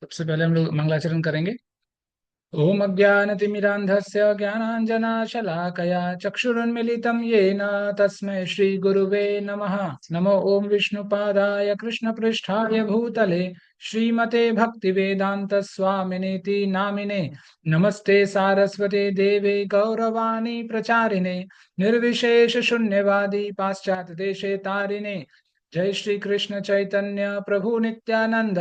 सबसे पहले हम लोग मंगलाचरण करेंगे। ओम अज्ञानतिमिरान्धस्य ज्ञानाञ्जनाशलाकया चक्षुरुन्मिलितं येन तस्मै श्रीगुरुवे नमः। नमो ओम विष्णुपादाय कृष्णपृष्ठाय भूतले श्रीमते भक्तिवेदांत स्वामिनेति नामिने। नमस्ते सारस्वते देवे गौरवाणी प्रचारिणे निर्विशेष शून्यवादी पाश्चात्य देशे तारिणे। जय श्री कृष्ण चैतन्य प्रभु नित्यानंद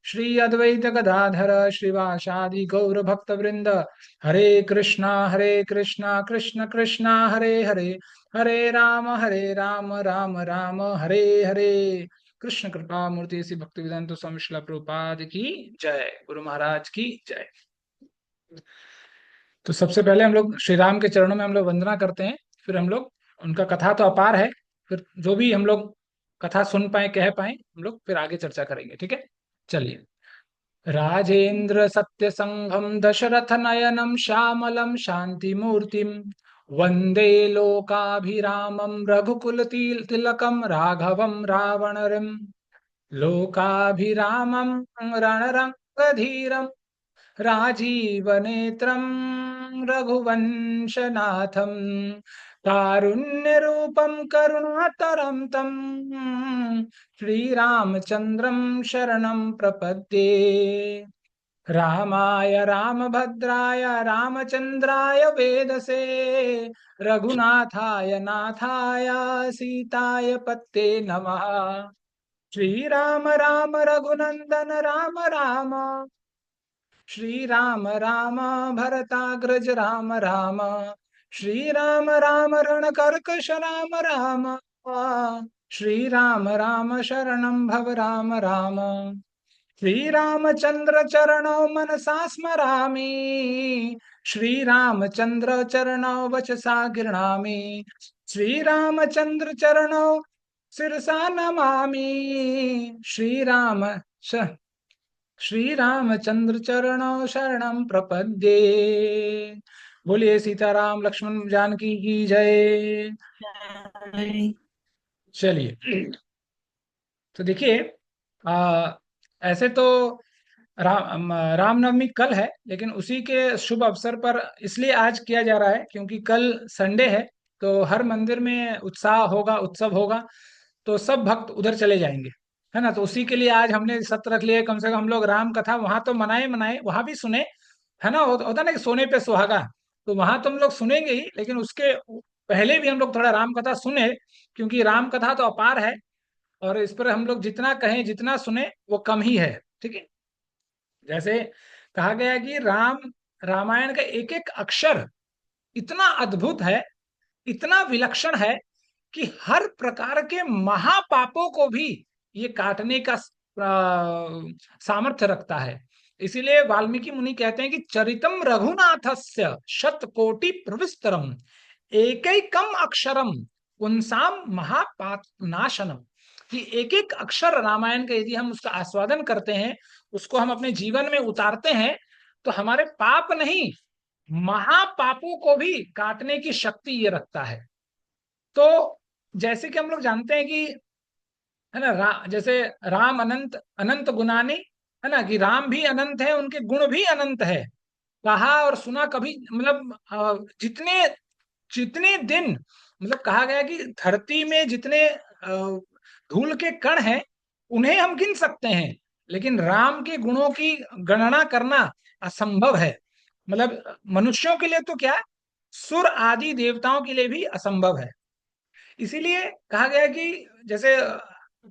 श्री अद्वैत गदाधर श्रीवासादि गौर भक्त वृंद। हरे कृष्णा कृष्ण कृष्णा हरे हरे, हरे राम राम राम हरे हरे। कृष्ण कृपा मूर्ति श्री भक्ति वेदांत स्वामी श्रील प्रभुपाद की जय, गुरु महाराज की जय। तो सबसे पहले हम लोग श्री राम के चरणों में हम लोग वंदना करते हैं। फिर हम लोग, उनका कथा तो अपार है, फिर जो भी हम लोग कथा सुन पाए कह पाए हम लोग फिर आगे चर्चा करेंगे। ठीक है, चलिए। राजेन्द्र सत्यसंघं दशरथ नयनं श्यामलं शांतिमूर्तिं वंदे लोकाभिरामं रघुकुल तिलकं राघवं रावणरिं। लोकाभिरामं रणरंगधीरं राजीवनेत्रं रघुवंशनाथं कारुण्यरूपं करुणातरं तं श्रीरामचन्द्रं शरणं प्रपद्ये। रामाय रामभद्राय रामचन्द्राय वेदसे रघुनाथाय नाथाय सीताय पत्ते नमः। श्रीराम राम रघुनंदन राम राम, श्रीराम राम भरताग्रज राम राम, श्रीराम राम रणकर्कश राम राम, श्रीराम राम शरणं भव राम राम। श्रीरामचंद्र चरणौ मनसा स्मरामि, श्रीरामचंद्र चरणौ वचसा गृह्णामि, श्रीरामचंद्र चरणौ शिरसा नमामि। श्रीराम श्रीरामचंद्र चरणौ शरणं प्रपद्ये। बोलिए सीताराम लक्ष्मण जानकी की जय। चलिए, तो देखिए, ऐसे तो रामनवमी कल है, लेकिन उसी के शुभ अवसर पर इसलिए आज किया जा रहा है क्योंकि कल संडे है। तो हर मंदिर में उत्साह होगा, उत्सव होगा, तो सब भक्त उधर चले जाएंगे, है ना। तो उसी के लिए आज हमने सत्र रख लिया है। कम से कम हम लोग राम कथा वहां तो मनाए मनाए, वहां भी सुने, है ना। होता ना कि सोने पे सुहागा, तो वहां तो हम लोग सुनेंगे ही, लेकिन उसके पहले भी हम लोग थोड़ा राम कथा सुने, क्योंकि राम कथा तो अपार है और इस पर हम लोग जितना कहें जितना सुने वो कम ही है। ठीक है, जैसे कहा गया कि रामायण का एक एक अक्षर इतना अद्भुत है, इतना विलक्षण है कि हर प्रकार के महापापों को भी ये काटने का सामर्थ्य रखता है। इसीलिए वाल्मीकि मुनि कहते हैं कि चरितम रघुनाथस्य शतकोटि प्रविस्तरम एकैकम अक्षरम पुंसाम महापाप नाशनम। कि एक एक अक्षर रामायण का यदि हम उसका आस्वादन करते हैं, उसको हम अपने जीवन में उतारते हैं, तो हमारे पाप नहीं, महापापों को भी काटने की शक्ति ये रखता है। तो जैसे कि हम लोग जानते हैं कि, है ना, जैसे राम अनंत अनंत गुणानी, है ना, कि राम भी अनंत है, उनके गुण भी अनंत है। कहा और सुना कभी, मतलब जितने जितने दिन, मतलब कहा गया कि धरती में जितने धूल के कण हैं उन्हें हम गिन सकते हैं, लेकिन राम के गुणों की गणना करना असंभव है। मतलब मनुष्यों के लिए तो क्या, सुर आदि देवताओं के लिए भी असंभव है। इसीलिए कहा गया कि जैसे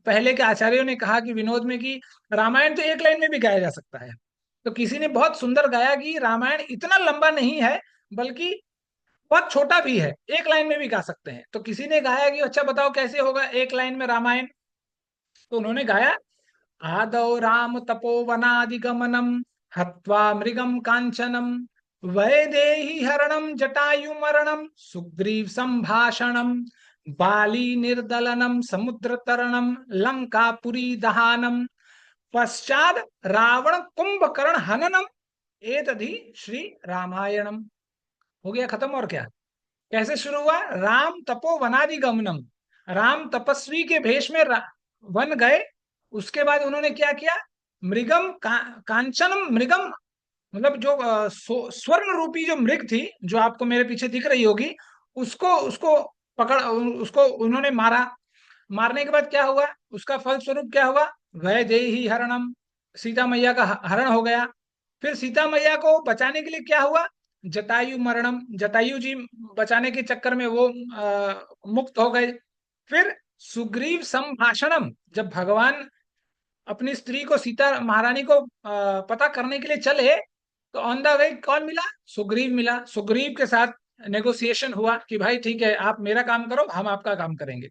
पहले के आचार्यों ने कहा कि विनोद में कि रामायण तो एक लाइन में भी गाया जा सकता है। तो किसी ने बहुत सुंदर गाया कि रामायण इतना लंबा नहीं है, बल्कि बहुत छोटा भी है, एक लाइन में भी गा सकते हैं। तो किसी ने गाया कि अच्छा बताओ कैसे होगा एक लाइन में रामायण। तो उन्होंने गाया, आदौ राम तपोवनादिगमनम हत्वा मृगम कांचनम वैदेही हरणम जटायु मरणम सुग्रीव संभाषणम बाली निर्दलनम समुद्र तरणम लंकापुरी दहानम पश्चात रावण कुंभकर्ण हननम एतद्धि श्री रामायणम। हो गया खत्म। और क्या, कैसे शुरू हुआ, राम तपो वनादि गमनम, राम तपस्वी के भेष में वन गए। उसके बाद उन्होंने क्या किया, मृगम कांचनम मृगम, मतलब जो स्वर्ण रूपी जो मृग थी, जो आपको मेरे पीछे दिख रही होगी, उसको उसको पकड़, उसको उन्होंने मारा। मारने के बाद क्या हुआ, उसका फल स्वरूप क्या हुआ, वह देही हरणम, सीता मैया का हरण हो गया। फिर सीता मैया को बचाने के लिए क्या हुआ, जटायु मरणम, जटायु जी बचाने के चक्कर में वो मुक्त हो गए। फिर सुग्रीव संभाषणम, जब भगवान अपनी स्त्री को, सीता महारानी को पता करने के लिए चले, तो ऑन द वे कौन मिला, सुग्रीव मिला। सुग्रीव के साथ नेगोशिएशन हुआ कि भाई ठीक है, आप मेरा काम करो, हम आपका काम करेंगे।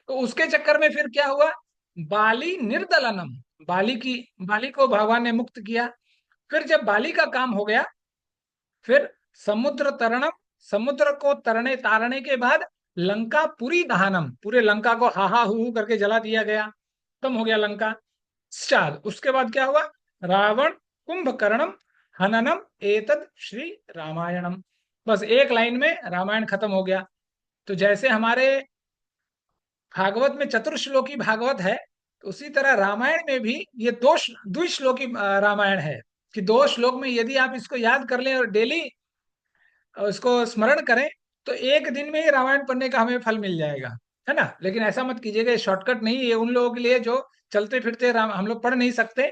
तो उसके चक्कर में फिर क्या हुआ, बाली निर्दलनम, बाली को भगवान ने मुक्त किया। फिर जब बाली का काम हो गया, फिर समुद्र तरणम, समुद्र को तरने तारने के बाद लंका पुरी दहनम, पूरे लंका को हाहा हू करके जला दिया गया, खत्म हो गया लंका। चार, उसके बाद क्या हुआ, रावण कुंभकर्णम हननम एतद श्री रामायणम। बस एक लाइन में रामायण खत्म हो गया। तो जैसे हमारे भागवत में चतुर्श्लोकी भागवत है, तो उसी तरह रामायण में भी ये द्विश्लोकी रामायण है, कि दो श्लोक में यदि आप इसको याद कर लें और डेली उसको स्मरण करें, तो एक दिन में ही रामायण पढ़ने का हमें फल मिल जाएगा, है ना। लेकिन ऐसा मत कीजिएगा, ये शॉर्टकट नहीं, ये उन लोगों के लिए जो चलते फिरते राम हम लोग पढ़ नहीं सकते,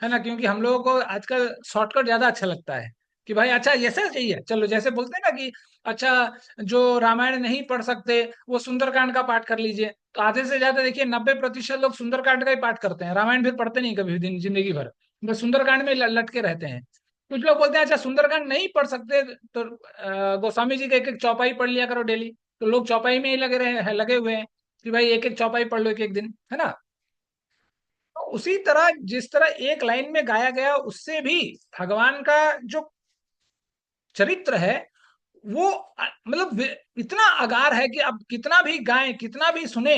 है ना, क्योंकि हम लोगों को आजकल शॉर्टकट ज्यादा अच्छा लगता है, कि भाई अच्छा ऐसा चाहिए, चलो जैसे बोलते हैं ना कि अच्छा, जो रामायण नहीं पढ़ सकते वो सुंदरकांड का पाठ कर लीजिए। तो आधे से ज्यादा देखिए 90% लोग सुंदरकांड का ही पाठ करते हैं, रामायण फिर पढ़ते नहीं कभी भी जिंदगी भर, बस सुंदरकांड में लटके रहते हैं। कुछ लोग बोलते हैं अच्छा सुंदरकांड नहीं पढ़ सकते, तो गोस्वामी जी का एक एक चौपाई पढ़ लिया करो डेली। तो लोग चौपाई में ही लगे हुए हैं कि भाई एक एक चौपाई पढ़ लो एक एक दिन, है ना। तो उसी तरह जिस तरह एक लाइन में गाया गया, उससे भी भगवान का जो चरित्र है वो मतलब इतना अगार है कि अब कितना भी गाएं, कितना भी सुने,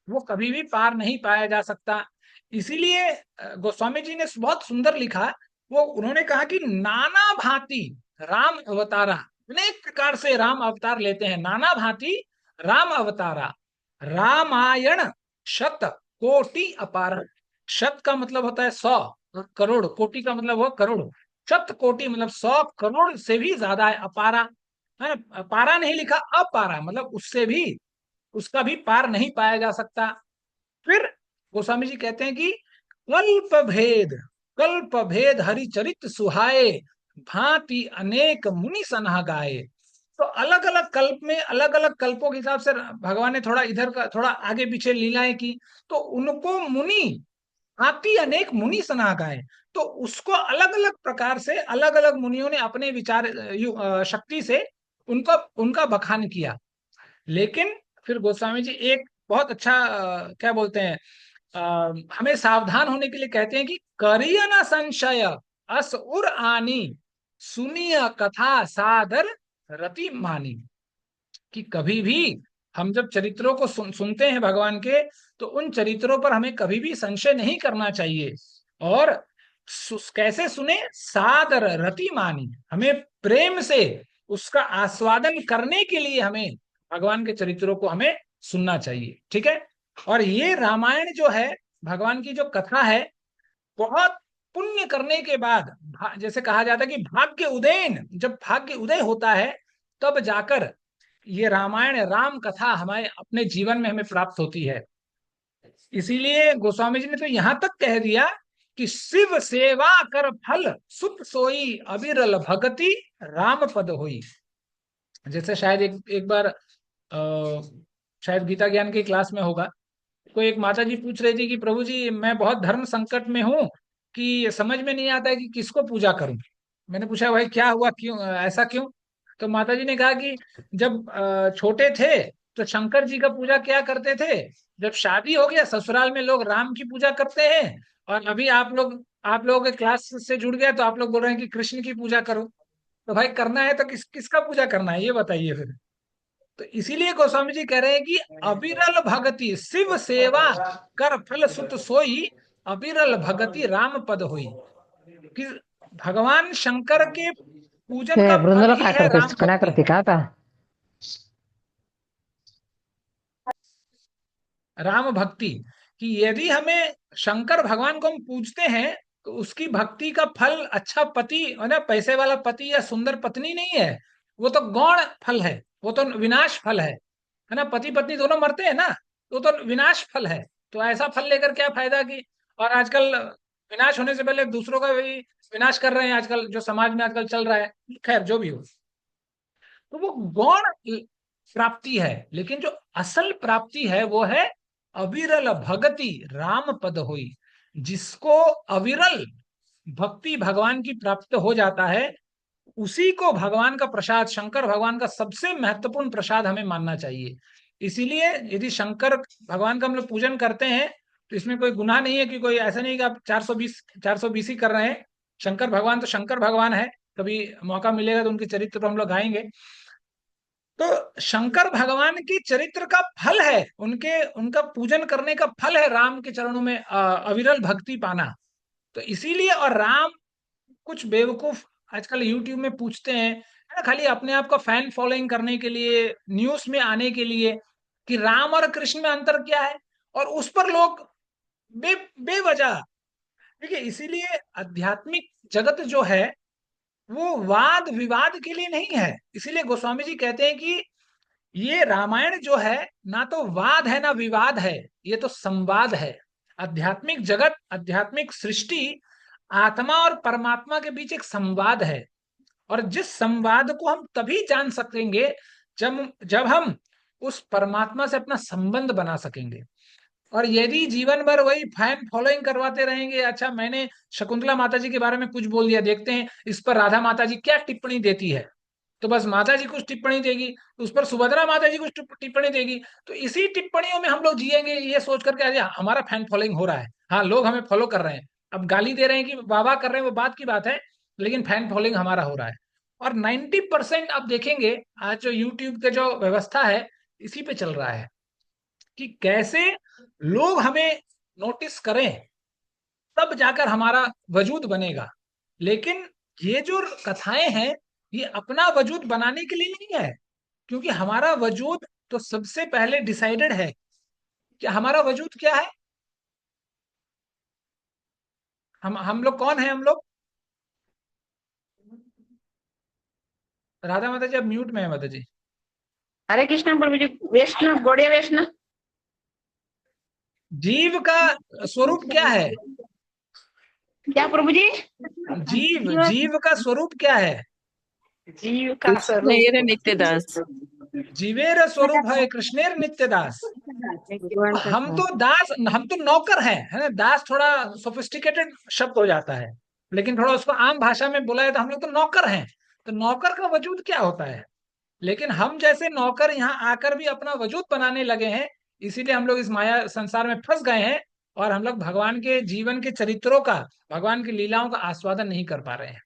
वो कभी भी पार नहीं पाया जा सकता। इसीलिए गोस्वामी जी ने बहुत सुंदर लिखा, वो उन्होंने कहा कि नाना भांति राम अवतारा, अनेक प्रकार से राम अवतार लेते हैं, नाना भांति राम अवतारा, रामायण शत कोटि अपार। शत का मतलब होता है 100, और करोड़, कोटि का मतलब हुआ करोड़। शत कोटि मतलब 100 करोड़ से भी ज्यादा है अपारा, है ना। पारा नहीं लिखा, अपारा मतलब उससे भी, उसका भी पार नहीं पाया जा सकता। फिर गोस्वामी जी कहते हैं कि कल्प भेद हरि चरित सुहाए, भांति अनेक मुनि सनह गाए। तो अलग अलग कल्प में, अलग अलग कल्पों के हिसाब से भगवान ने थोड़ा इधर का थोड़ा आगे पीछे लीलाएं की, तो उनको मुनि, हाथी अनेक मुनि सना गाए। तो उसको अलग अलग प्रकार से अलग अलग मुनियों ने अपने विचार शक्ति से उनका उनका बखान किया। लेकिन फिर गोस्वामी जी एक बहुत अच्छा क्या बोलते हैं, हमें सावधान होने के लिए कहते हैं कि करिय न संशय अस उर आनी, सुनिय कथा सादर रति मानी। कि कभी भी हम जब चरित्रों को सुनते हैं भगवान के, तो उन चरित्रों पर हमें कभी भी संशय नहीं करना चाहिए। और कैसे सुने, सादर रति मानी, हमें प्रेम से उसका आस्वादन करने के लिए हमें भगवान के चरित्रों को हमें सुनना चाहिए, ठीक है। और ये रामायण जो है, भगवान की जो कथा है, बहुत पुण्य करने के बाद, जैसे कहा जाता है कि भाग्य उदयन, जब भाग्य उदय होता है, तब जाकर ये रामायण राम कथा हमारे अपने जीवन में हमें प्राप्त होती है। इसीलिए गोस्वामी जी ने तो यहां तक कह दिया कि शिव सेवा कर फल सुत सोई, अविरल भगति राम पद होई। जैसे शायद एक बार शायद गीता ज्ञान की क्लास में होगा, कोई एक माता जी पूछ रही थी कि प्रभु जी मैं बहुत धर्म संकट में हूँ, कि समझ में नहीं आता है कि किसको पूजा करूं। मैंने पूछा भाई क्या हुआ, क्यों ऐसा क्यों। तो माता जी ने कहा कि जब छोटे थे तो शंकर जी का पूजा क्या करते थे, जब शादी हो गया ससुराल में लोग राम की पूजा करते हैं, और अभी आप लोगों के क्लास से जुड़ गया तो आप लोग बोल रहे हैं कि कृष्ण की पूजा करो। तो भाई करना है तो किसका पूजा करना है, ये बताइए फिर। तो इसीलिए गोस्वामी जी कह रहे हैं कि अविरल भगति शिव सेवा कर फल सुत सोई, अविरल भगति राम पद हुई। कि भगवान शंकर के पूजन ते का फल वृंदाला ही काय है करते राम काय भक्ति। करते का आता? राम भक्ति, कि यदि हमें शंकर भगवान को हम पूजते हैं, तो उसकी भक्ति का फल अच्छा पति है ना, पैसे वाला पति या सुंदर पत्नी नहीं है, वो तो गौण फल है, वो तो विनाश फल है ना। पति पत्नी दोनों मरते हैं ना, तो विनाश फल है। तो ऐसा फल लेकर क्या फायदा की। और आजकल विनाश होने से पहले दूसरों का भी विनाश कर रहे हैं, आजकल जो समाज में आजकल चल रहा है। खैर जो भी हो, तो वो गौण प्राप्ति है, लेकिन जो असल प्राप्ति है वो है अविरल भगति राम पद हुई। जिसको अविरल भक्ति भगवान की प्राप्त हो जाता है, उसी को भगवान का प्रसाद, शंकर भगवान का सबसे महत्वपूर्ण प्रसाद हमें मानना चाहिए। इसीलिए यदि शंकर भगवान का हम लोग पूजन करते हैं तो इसमें कोई गुनाह नहीं है, कि कोई ऐसा नहीं कि आप 420 ही कर रहे हैं। शंकर भगवान तो शंकर भगवान है। कभी मौका मिलेगा तो उनके चरित्र पर हम लोग गाएंगे। तो शंकर भगवान के चरित्र का फल है, उनके उनका पूजन करने का फल है राम के चरणों में अविरल भक्ति पाना। तो इसीलिए, और राम, कुछ बेवकूफ आजकल यूट्यूब में पूछते हैं है ना, खाली अपने आप का फैन फॉलोइंग करने के लिए, न्यूज में आने के लिए, कि राम और कृष्ण में अंतर क्या है, और उस पर लोग बेवजह। देखिए, इसीलिए आध्यात्मिक जगत जो है वो वाद विवाद के लिए नहीं है। इसीलिए गोस्वामी जी कहते हैं कि ये रामायण जो है ना तो वाद है ना विवाद है, ये तो संवाद है। आध्यात्मिक जगत, आध्यात्मिक सृष्टि आत्मा और परमात्मा के बीच एक संवाद है। और जिस संवाद को हम तभी जान सकेंगे जब जब हम उस परमात्मा से अपना संबंध बना सकेंगे। और यदि जीवन भर वही फैन फॉलोइंग करवाते रहेंगे, अच्छा मैंने शकुंतला माता जी के बारे में कुछ बोल दिया, देखते हैं इस पर राधा माता जी क्या टिप्पणी देती है, तो बस माता जी कुछ टिप्पणी देगी, उस पर सुभद्रा माता जी कुछ टिप्पणी देगी, तो इसी टिप्पणियों में हम लोग जिएंगे, ये सोच करके अरे हमारा फैन फॉलोइंग हो रहा है, हाँ लोग हमें फॉलो कर रहे हैं। अब गाली दे रहे हैं कि वाह वाह कर रहे हैं, वो बात की बात है, लेकिन फैन फॉलोइंग हमारा हो रहा है। और 90% आप देखेंगे आज जो यूट्यूब का जो व्यवस्था है, इसी पे चल रहा है कि कैसे लोग हमें नोटिस करें, तब जाकर हमारा वजूद बनेगा। लेकिन ये जो कथाएं हैं, ये अपना वजूद बनाने के लिए नहीं है, क्योंकि हमारा वजूद तो सबसे पहले डिसाइडेड है। कि हमारा वजूद क्या है, हम लोग कौन है, हम लोग राधा माता जी अब म्यूट में है माता जी। हरे कृष्ण प्रभु जी। वैष्णव, गौड़िया वैष्णव। जीव का स्वरूप क्या है, क्या प्रभु जी? जीव जीव का स्वरूप क्या है। जीव का कृष्ण स्वरूप। नित्य दास। जीवेर स्वरूप है कृष्णेर नित्य दास। भगवान का हम तो दास, हम तो नौकर हैं, है ना। दास थोड़ा सोफिस्टिकेटेड शब्द हो जाता है, लेकिन थोड़ा उसको आम भाषा में बोला है तो हम लोग तो नौकर हैं। तो नौकर का वजूद क्या होता है। लेकिन हम जैसे नौकर यहाँ आकर भी अपना वजूद बनाने लगे हैं, इसीलिए हम लोग इस माया संसार में फंस गए हैं, और हम लोग भगवान के जीवन के चरित्रों का, भगवान की लीलाओं का आस्वादन नहीं कर पा रहे हैं।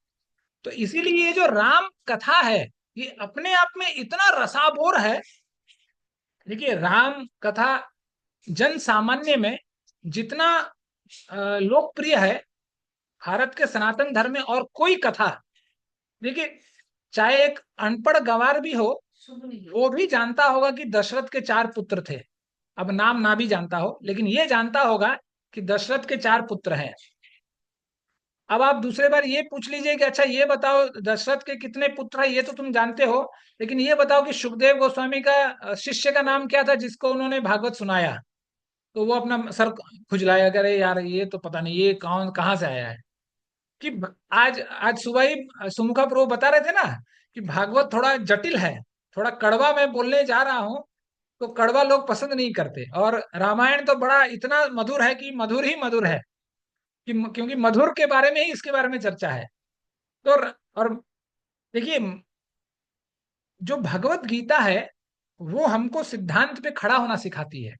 तो इसीलिए ये जो राम कथा है, ये अपने आप में इतना रसाबोर है। देखिए, राम कथा जन सामान्य में जितना लोकप्रिय है, भारत के सनातन धर्म में और कोई कथा, देखिए, चाहे एक अनपढ़ गंवार भी हो, वो भी जानता होगा कि दशरथ के 4 पुत्र थे। अब नाम ना भी जानता हो, लेकिन ये जानता होगा कि दशरथ के 4 पुत्र हैं। अब आप दूसरे बार ये पूछ लीजिए कि अच्छा ये बताओ दशरथ के कितने पुत्र हैं, ये तो तुम जानते हो, लेकिन ये बताओ कि सुखदेव गोस्वामी का शिष्य का नाम क्या था जिसको उन्होंने भागवत सुनाया। तो वो अपना सर खुजलाया, अरे यार ये तो पता नहीं, ये कौन कहाँ से आया है। कि आज आज सुबह ही सुमुखा प्रभु बता रहे थे ना कि भागवत थोड़ा जटिल है, थोड़ा कड़वा मैं बोलने जा रहा हूँ, तो कड़वा लोग पसंद नहीं करते। और रामायण तो बड़ा इतना मधुर है कि मधुर ही मधुर है, कि क्योंकि मधुर के बारे में ही इसके बारे में चर्चा है। तो और देखिए, जो भगवत गीता है वो हमको सिद्धांत पे खड़ा होना सिखाती है,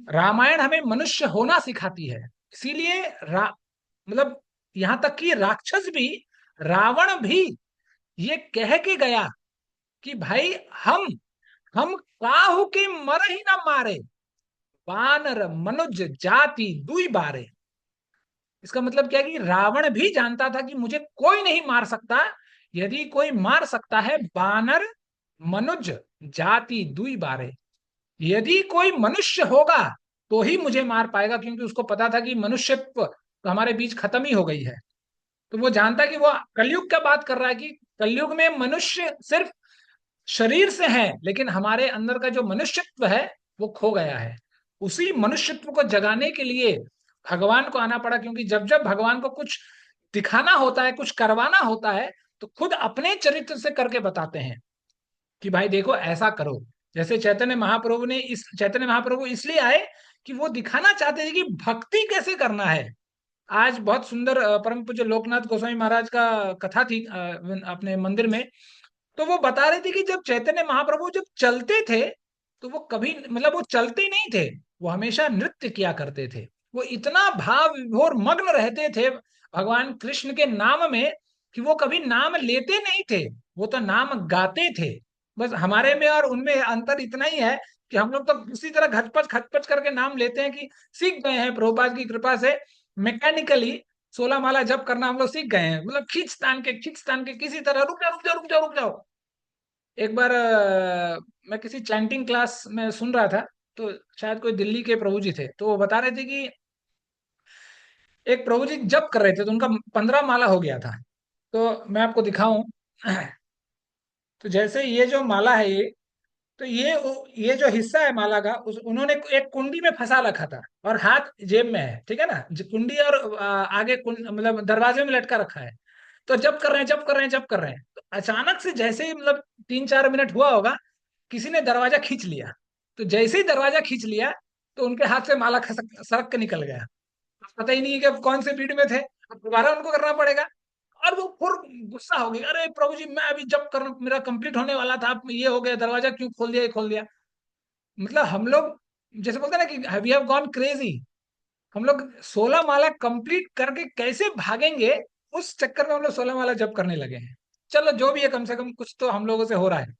रामायण हमें मनुष्य होना सिखाती है। इसीलिए मतलब यहां तक कि राक्षस भी, रावण भी ये कह के गया कि भाई हम काहू के मर ही ना मारे, वानर मनुज जाति दुई बारे। इसका मतलब क्या है कि रावण भी जानता था कि मुझे कोई नहीं मार सकता, यदि कोई मार सकता है वानर मनुज जाति दुई बारे। यदि कोई मनुष्य होगा तो ही मुझे मार पाएगा, क्योंकि उसको पता था कि मनुष्यत्व तो हमारे बीच खत्म ही हो गई है। तो वो जानता कि वो कलयुग का बात कर रहा है, कि कलयुग में मनुष्य सिर्फ शरीर से है, लेकिन हमारे अंदर का जो मनुष्यत्व है वो खो गया है। उसी मनुष्यत्व को जगाने के लिए भगवान को आना पड़ा, क्योंकि जब जब भगवान को कुछ दिखाना होता है, कुछ करवाना होता है, तो खुद अपने चरित्र से करके बताते हैं कि भाई देखो ऐसा करो। जैसे चैतन्य महाप्रभु इसलिए आए कि वो दिखाना चाहते थे कि भक्ति कैसे करना है। आज बहुत सुंदर परम पूज्य लोकनाथ गोस्वामी महाराज का कथा थी अपने मंदिर में। तो वो बता रहे थे कि जब चैतन्य महाप्रभु जब चलते थे, तो वो कभी मतलब वो चलते नहीं थे, वो हमेशा नृत्य किया करते थे। वो इतना भाव विभोर मग्न रहते थे भगवान कृष्ण के नाम में, कि वो कभी नाम लेते नहीं थे, वो तो नाम गाते थे। बस हमारे में और उनमें अंतर इतना ही है कि हम लोग तो उसी तरह घचपच खचपच करके नाम लेते हैं, कि सीख गए हैं प्रभुपाद की कृपा से मैकेनिकली। 16 माला जप करना हम लोग सीख गए हैं, मतलब खींच तान के किसी तरह, रुक जाओ रुक जाओ रुक जाओ रुक जाओ। एक बार मैं किसी चैंटिंग क्लास में सुन रहा था, तो शायद कोई दिल्ली के प्रभु जी थे, तो वो बता रहे थे कि एक प्रभु जी जप कर रहे थे, तो उनका 15 माला हो गया था। तो मैं आपको दिखाऊं। तो जैसे ये जो माला है ये, तो ये जो हिस्सा है माला का, उन्होंने एक कुंडी में फंसा रखा था, और हाथ जेब में है, ठीक है ना, कुंडी और आगे मतलब दरवाजे में लटका रखा है। तो जब कर रहे हैं जब कर रहे हैं जब कर रहे हैं, तो अचानक से जैसे ही मतलब 3-4 मिनट हुआ होगा, किसी ने दरवाजा खींच लिया। तो जैसे ही दरवाजा खींच लिया, तो उनके हाथ से माला खसक सरक के निकल गया। पता ही नहीं है कि अब कौन से पीठ में थे, अब दोबारा उनको करना पड़ेगा। और वो फिर गुस्सा हो गई, अरे प्रभु जी मैं अभी जब कर मेरा कंप्लीट होने वाला था, अब ये हो गया, दरवाजा क्यों खोल दिया, ये खोल दिया। मतलब हम लोग जैसे बोलते हैं ना कि वी हैव गॉन क्रेजी। हम लोग 16 माला कंप्लीट करके कैसे भागेंगे, उस चक्कर में हम लोग 16 माला जप करने लगे हैं। चलो जो भी है, कम से कम कुछ तो हम लोगों से हो रहा है।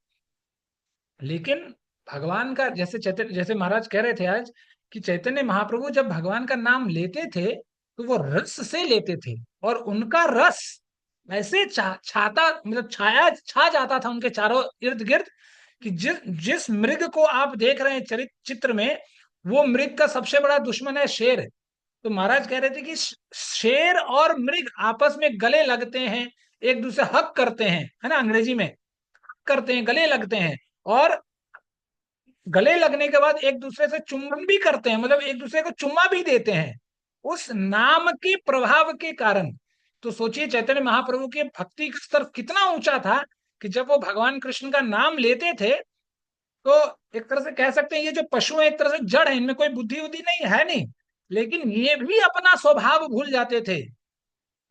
लेकिन भगवान का जैसे महाराज कह रहे थे आज, कि चैतन्य महाप्रभु जब भगवान का नाम लेते थे, तो वो रस से लेते थे, और उनका रस ऐसे छाता मतलब छा जाता था उनके चारों इर्द गिर्द, कि जिस जिस मृग को आप देख रहे हैं चित्र में, वो मृग का सबसे बड़ा दुश्मन है शेर। तो महाराज कह रहे थे कि शेर और मृग आपस में गले लगते हैं, एक दूसरे हक करते हैं, है ना, अंग्रेजी में करते हैं, गले लगते हैं। और गले लगने के बाद एक दूसरे से चुंबन भी करते हैं, मतलब एक दूसरे को चुम्मा भी देते हैं, उस नाम के प्रभाव के कारण। तो सोचिए चैतन्य महाप्रभु के भक्ति का स्तर कितना ऊंचा था, कि जब वो भगवान कृष्ण का नाम लेते थे, तो एक तरह से कह सकते हैं ये जो पशु है एक तरह से जड़ है, इनमें कोई बुद्धि बुद्धि नहीं है नहीं, लेकिन ये भी अपना स्वभाव भूल जाते थे,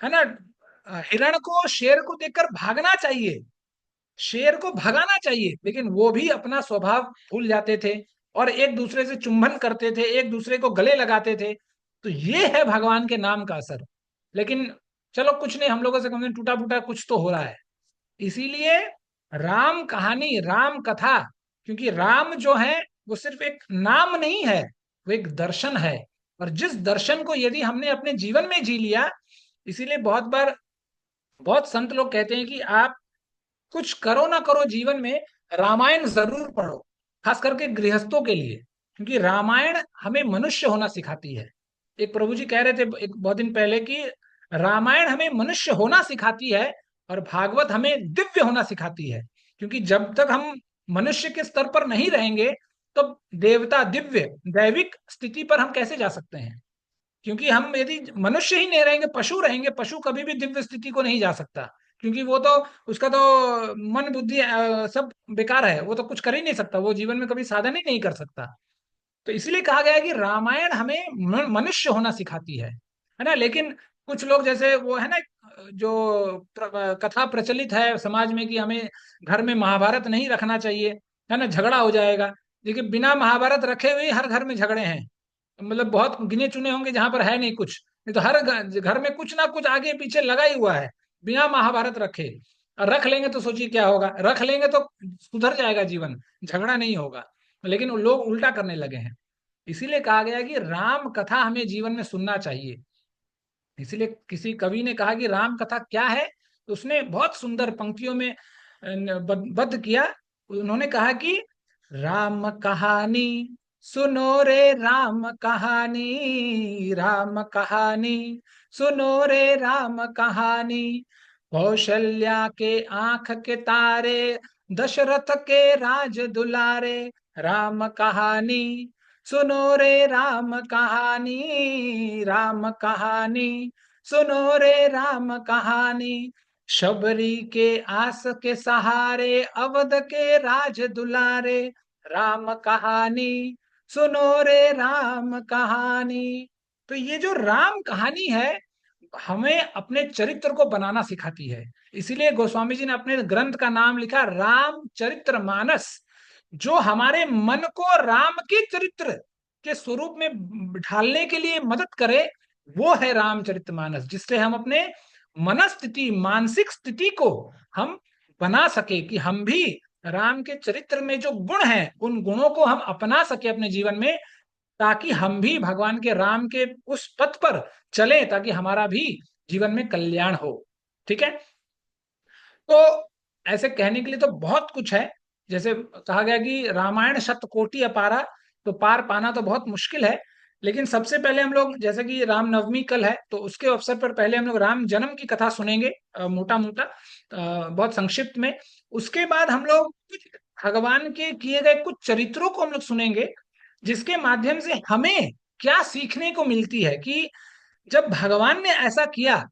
है ना। हिरण को शेर को देखकर भागना चाहिए, शेर को भगाना चाहिए, लेकिन वो भी अपना स्वभाव भूल जाते थे, और एक दूसरे से चुंबन करते थे, एक दूसरे को गले लगाते थे। तो ये है भगवान के नाम का असर। लेकिन चलो कुछ नहीं, हम लोगों से कम से टूटा फूटा कुछ तो हो रहा है। इसीलिए राम कहानी, राम कथा, क्योंकि राम जो है वो सिर्फ एक नाम नहीं है, वो एक दर्शन है। और जिस दर्शन को यदि हमने अपने जीवन में जी लिया, इसीलिए बहुत बार बहुत संत लोग कहते हैं कि आप कुछ करो ना करो जीवन में, रामायण जरूर पढ़ो, खास करके गृहस्थों के लिए, क्योंकि रामायण हमें मनुष्य होना सिखाती है। एक प्रभु जी कह रहे थे एक बहुत दिन पहले कि रामायण हमें मनुष्य होना सिखाती है, और भागवत हमें दिव्य होना सिखाती है। क्योंकि जब तक हम मनुष्य के स्तर पर नहीं रहेंगे, तो देवता दिव्य दैविक स्थिति पर हम कैसे जा सकते हैं। क्योंकि हम यदि मनुष्य ही नहीं रहेंगे, पशु रहेंगे, पशु कभी भी दिव्य स्थिति को नहीं जा सकता, क्योंकि वो तो उसका तो मन बुद्धि सब बेकार है, वो तो कुछ कर ही नहीं सकता, वो जीवन में कभी साधन ही नहीं कर सकता। तो इसलिए कहा गया है कि रामायण हमें मनुष्य होना सिखाती है ना। लेकिन कुछ लोग जैसे वो है ना, जो कथा प्रचलित है समाज में कि हमें घर में महाभारत नहीं रखना चाहिए, है ना, झगड़ा हो जाएगा। देखिए बिना महाभारत रखे हुए हर घर में झगड़े हैं, मतलब बहुत गिने चुने होंगे जहां पर है नहीं कुछ, नहीं तो हर घर में कुछ ना कुछ आगे पीछे लगा ही हुआ है बिना महाभारत रखे। और रख लेंगे तो सोचिए क्या होगा, रख लेंगे तो सुधर जाएगा जीवन, झगड़ा नहीं होगा। लेकिन वो लोग उल्टा करने लगे हैं। इसीलिए कहा गया है कि राम कथा हमें जीवन में सुनना चाहिए। इसीलिए किसी कवि ने कहा कि राम कथा क्या है, तो उसने बहुत सुंदर पंक्तियों में बद्ध किया। उन्होंने कहा कि राम कहानी सुनो रे राम कहानी, राम कहानी, सुनो रे राम कहानी। कौशल्या के आंख के तारे, दशरथ के राज दुलारे, राम कहानी, सुनो रे राम कहानी, राम कहानी, सुनो रे राम कहानी। शबरी के आस के सहारे, अवध के राज दुलारे, राम कहानी, सुनो रे राम कहानी। तो ये जो राम कहानी है, हमें अपने चरित्र को बनाना सिखाती है। इसीलिए गोस्वामी जी ने अपने ग्रंथ का नाम लिखा रामचरितमानस। जो हमारे मन को राम के चरित्र के स्वरूप में ढालने के लिए मदद करे, वो है रामचरितमानस, जिससे हम अपने मनस्थिति, मानसिक स्थिति को हम बना सके कि हम भी राम के चरित्र में जो गुण हैं, उन गुणों को हम अपना सके अपने जीवन में, ताकि हम भी भगवान के राम के उस पथ पर चले, ताकि हमारा भी जीवन में कल्याण हो। ठीक है। तो ऐसे कहने के लिए तो बहुत कुछ है। जैसे कहा गया कि रामायण शतकोटि अपारा, तो पार पाना तो बहुत मुश्किल है। लेकिन सबसे पहले हम लोग, जैसे कि रामनवमी कल है, तो उसके अवसर पर पहले हम लोग राम जन्म की कथा सुनेंगे, मोटा मोटा, बहुत संक्षिप्त में। उसके बाद हम लोग कुछ भगवान के किए गए कुछ चरित्रों को हम लोग सुनेंगे, जिसके माध्यम से हमें क्या सीखने को मिलती है कि जब भगवान ने ऐसा किया,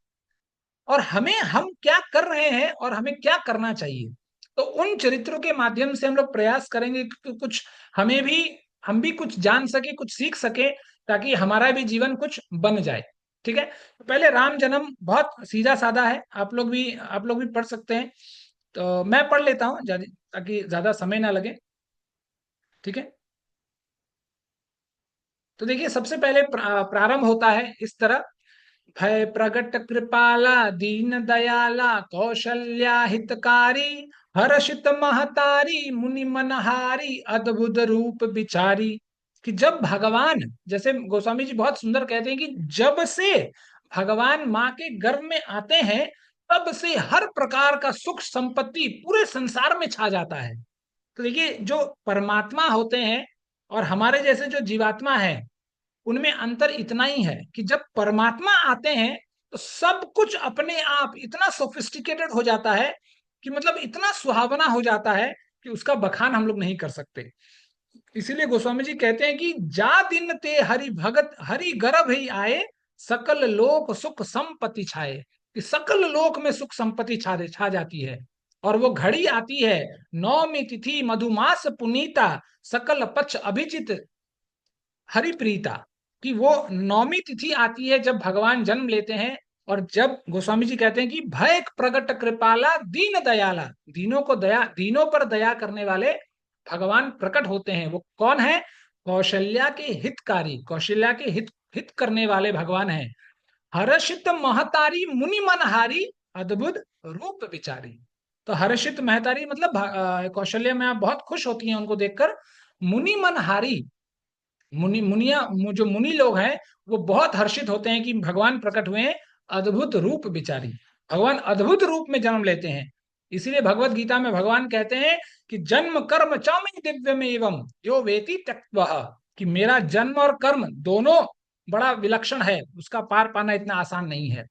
और हम क्या कर रहे हैं और हमें क्या करना चाहिए। तो उन चरित्रों के माध्यम से हम लोग प्रयास करेंगे कि कुछ हमें भी, हम भी कुछ जान सके, कुछ सीख सके, ताकि हमारा भी जीवन कुछ बन जाए। ठीक है। तो पहले राम जन्म बहुत सीधा साधा है, आप लोग भी पढ़ सकते हैं। तो मैं पढ़ लेता हूँ, ताकि ज्यादा समय ना लगे। ठीक है। तो देखिए, सबसे पहले प्रारंभ होता है इस तरह। भय प्रगट कृपाला, दीन दयाला, कौशल्या हितकारी, हर्षित महतारी, मुनि मनहारी, अद्भुत रूप बिचारी। कि जब भगवान, जैसे गोस्वामी जी बहुत सुंदर कहते हैं कि जब से भगवान माँ के गर्भ में आते हैं, तब से हर प्रकार का सुख संपत्ति पूरे संसार में छा जाता है। तो देखिए, जो परमात्मा होते हैं और हमारे जैसे जो जीवात्मा है, उनमें अंतर इतना ही है कि जब परमात्मा आते हैं, तो सब कुछ अपने आप इतना सोफिस्टिकेटेड हो जाता है कि मतलब इतना सुहावना हो जाता है कि उसका बखान हम लोग नहीं कर सकते। इसीलिए गोस्वामी जी कहते हैं कि जा दिन ते हरि भगत, हरि गर्भ ही आए, सकल लोक सुख संपत्ति छाए। कि सकल लोक में सुख संपत्ति छा जाती है। और वो घड़ी आती है, नौमी तिथि मधुमास पुनीता, सकल पक्ष अभिजित हरिप्रीता। कि वो नौमी तिथि आती है जब भगवान जन्म लेते हैं, और जब गोस्वामी जी कहते हैं कि भय प्रगट कृपाला, दीन दयाला, दीनों पर दया करने वाले भगवान प्रकट होते हैं। वो कौन है? कौशल्या के हितकारी, कौशल्या के हित करने वाले भगवान हैं। हर्षित महतारी, मुनि मनहारी, अद्भुत रूप विचारी। तो हर्षित महतारी मतलब कौशल्या में आप बहुत खुश होती हैं उनको देखकर। मुनि मनहारी, जो मुनि लोग हैं, वो बहुत हर्षित होते हैं कि भगवान प्रकट हुए हैं। अद्भुत रूप बिचारी, भगवान अद्भुत रूप में जन्म लेते हैं। इसीलिए भगवत गीता में भगवान कहते हैं कि जन्म कर्म चाउमिन दिव्य में एवं जो वेति त्यक्तवः। कि मेरा जन्म और कर्म दोनों बड़ा विलक्षण है, उसका पार पाना इतना आसान नहीं है।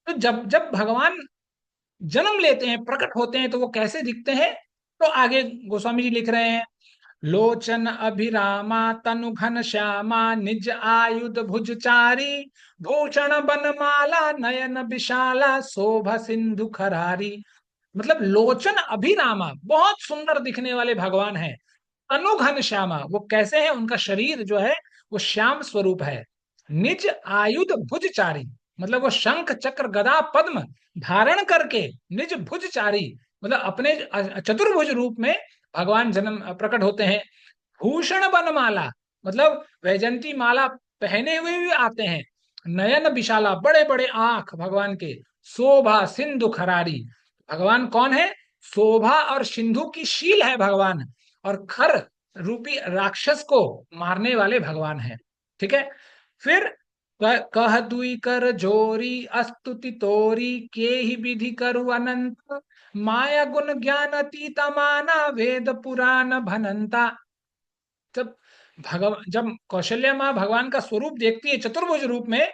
तो जब जब भगवान जन्म लेते हैं, प्रकट होते हैं, तो वो कैसे दिखते हैं? तो आगे गोस्वामी जी लिख रहे हैं, लोचन अभिरामा, तनु घन श्यामा, निज आयुध भुजचारी, भूषण बनमाला, नयन विशाला, शोभा सिंधु खरारी। मतलब लोचन अभिरामा, बहुत सुंदर दिखने वाले भगवान हैं। तनु घन श्यामा, वो कैसे हैं? उनका शरीर जो है वो श्याम स्वरूप है। निज आयुध भुजचारी, मतलब वो शंख चक्र गदा पद्म धारण करके निज भुजचारी, मतलब अपने चतुर्भुज रूप में भगवान जन्म प्रकट होते हैं। भूषण बनमाला, मतलब वैजंती माला पहने हुए भी आते हैं। नयन विशाला, बड़े बड़े आंख भगवान के। शोभा सिंधु खरारी, भगवान कौन है? शोभा और सिंधु की शील है भगवान, और खर रूपी राक्षस को मारने वाले भगवान है। ठीक है। फिर कह दुई कर जोरी, अस्तुति तोरी, के ही विधि करु अनंत, माया गुण ज्ञान अतीत माना, वेद पुराण भनंता। जब जब कौशल्या माँ भगवान का स्वरूप देखती है चतुर्भुज रूप में,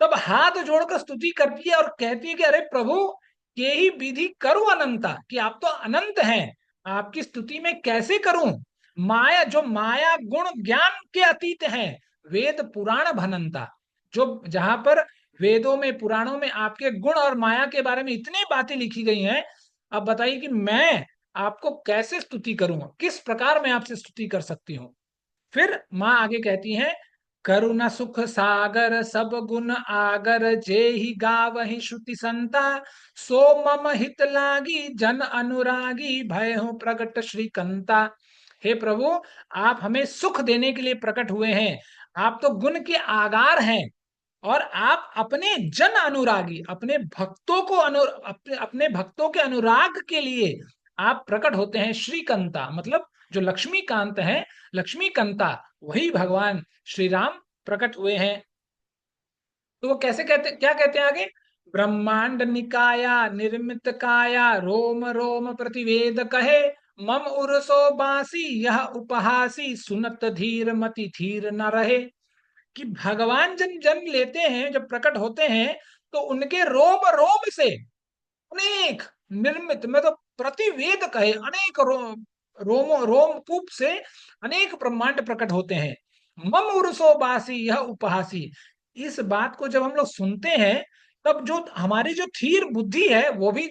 तब हाथ जोड़कर स्तुति करती है और कहती है कि अरे प्रभु, ये ही विधि करूं अनंता, कि आप तो अनंत हैं, आपकी स्तुति में कैसे करूं। माया, जो माया गुण ज्ञान के अतीत हैं, वेद पुराण भनंता, जो जहां पर वेदों में पुराणों में आपके गुण और माया के बारे में इतनी बातें लिखी गई हैं, अब बताइए कि मैं आपको कैसे स्तुति करूंगा, किस प्रकार मैं आपसे स्तुति कर सकती हूँ। फिर माँ आगे कहती हैं, करुणा सुख सागर सब गुण आगर, जे ही गावहि श्रुति संता, सो मम हित लागी जन अनुरागी, भय हूँ प्रकट श्रीकंता। हे प्रभु, आप हमें सुख देने के लिए प्रकट हुए हैं, आप तो गुण के आगार हैं, और आप अपने जन अनुरागी, अपने भक्तों को अपने भक्तों के अनुराग के लिए आप प्रकट होते हैं। श्रीकंता मतलब जो लक्ष्मीकांत है, लक्ष्मीकंता, वही भगवान श्री राम प्रकट हुए हैं। तो वो कैसे कहते, क्या कहते हैं आगे, ब्रह्मांड निकाया निर्मित काया, रोम रोम प्रतिवेद कहे, मम उरसो बासी यह उपहासी, सुनत धीर मति धीर न रहे। कि भगवान जब जन्म लेते हैं, जब प्रकट होते हैं, तो उनके रोम रोम से अनेक निर्मित, मतलब प्रतिवेद कहे, अनेक रोमकूप से अनेक ब्रह्मांड प्रकट होते हैं। मम उर्सो बासी यह उपहासी, इस बात को जब हम लोग सुनते हैं, तब जो हमारी जो थीर बुद्धि है वो भी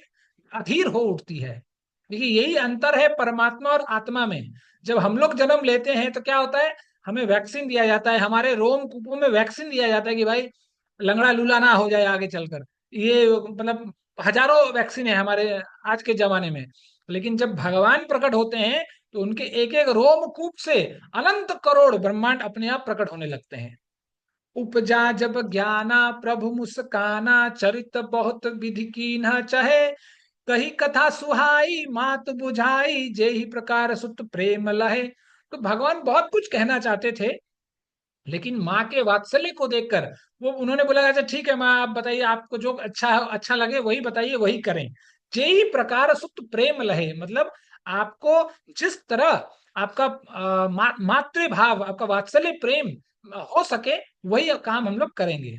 अधीर हो उठती है। देखिए, यही अंतर है परमात्मा और आत्मा में। जब हम लोग जन्म लेते हैं तो क्या होता है, हमें वैक्सीन दिया जाता है, हमारे रोम कूपों में वैक्सीन दिया जाता है कि भाई लंगड़ा लूला ना हो जाए आगे चलकर। ये मतलब हजारों वैक्सीन है हमारे आज के जमाने में। लेकिन जब भगवान प्रकट होते हैं, तो उनके एक एक रोमकूप से अनंत करोड़ ब्रह्मांड अपने आप प्रकट होने लगते हैं। उपजा जब ज्ञाना प्रभु मुस्काना, चरित बहुत विधि की न चहे, कही कथा सुहाई मात बुझाई, जे ही प्रकार सुत प्रेम लहे। तो भगवान बहुत कुछ कहना चाहते थे, लेकिन माँ के वात्सल्य को देखकर वो उन्होंने बोला, अच्छा ठीक है माँ, आप बताइए, आपको जो अच्छा लगे वही बताइए, वही करें। जेही प्रकार सुत प्रेम लहे, मतलब आपको जिस तरह आपका मातृभाव, आपका वात्सल्य प्रेम हो सके, वही काम हम लोग करेंगे।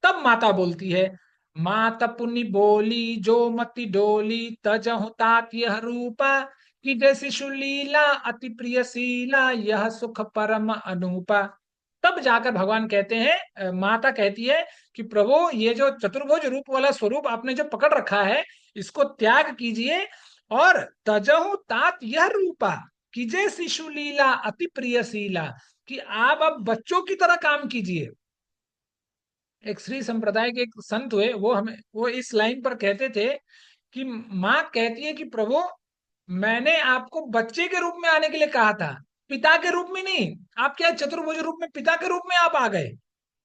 तब माता बोलती है, माता पुनि बोली जो मति डोली, तजहु तात यह रूपा, कि जैसी सुलीला अति प्रियशीला, यह सुख परम अनूपा। तब जाकर भगवान कहते हैं, माता कहती है कि प्रभु, ये जो चतुर्भुज रूप वाला स्वरूप आपने जो पकड़ रखा है, इसको त्याग कीजिए, और तजहु तात यह रूपा, कीजे शिशु लीला अति प्रियशीला, कि आप अब बच्चों की तरह काम कीजिए। एक श्री संप्रदाय के एक संत हुए, वो इस लाइन पर कहते थे कि माँ कहती है कि प्रभु, मैंने आपको बच्चे के रूप में आने के लिए कहा था, पिता के रूप में नहीं। आप क्या चतुर्भुज रूप में पिता के रूप में आप आ गए,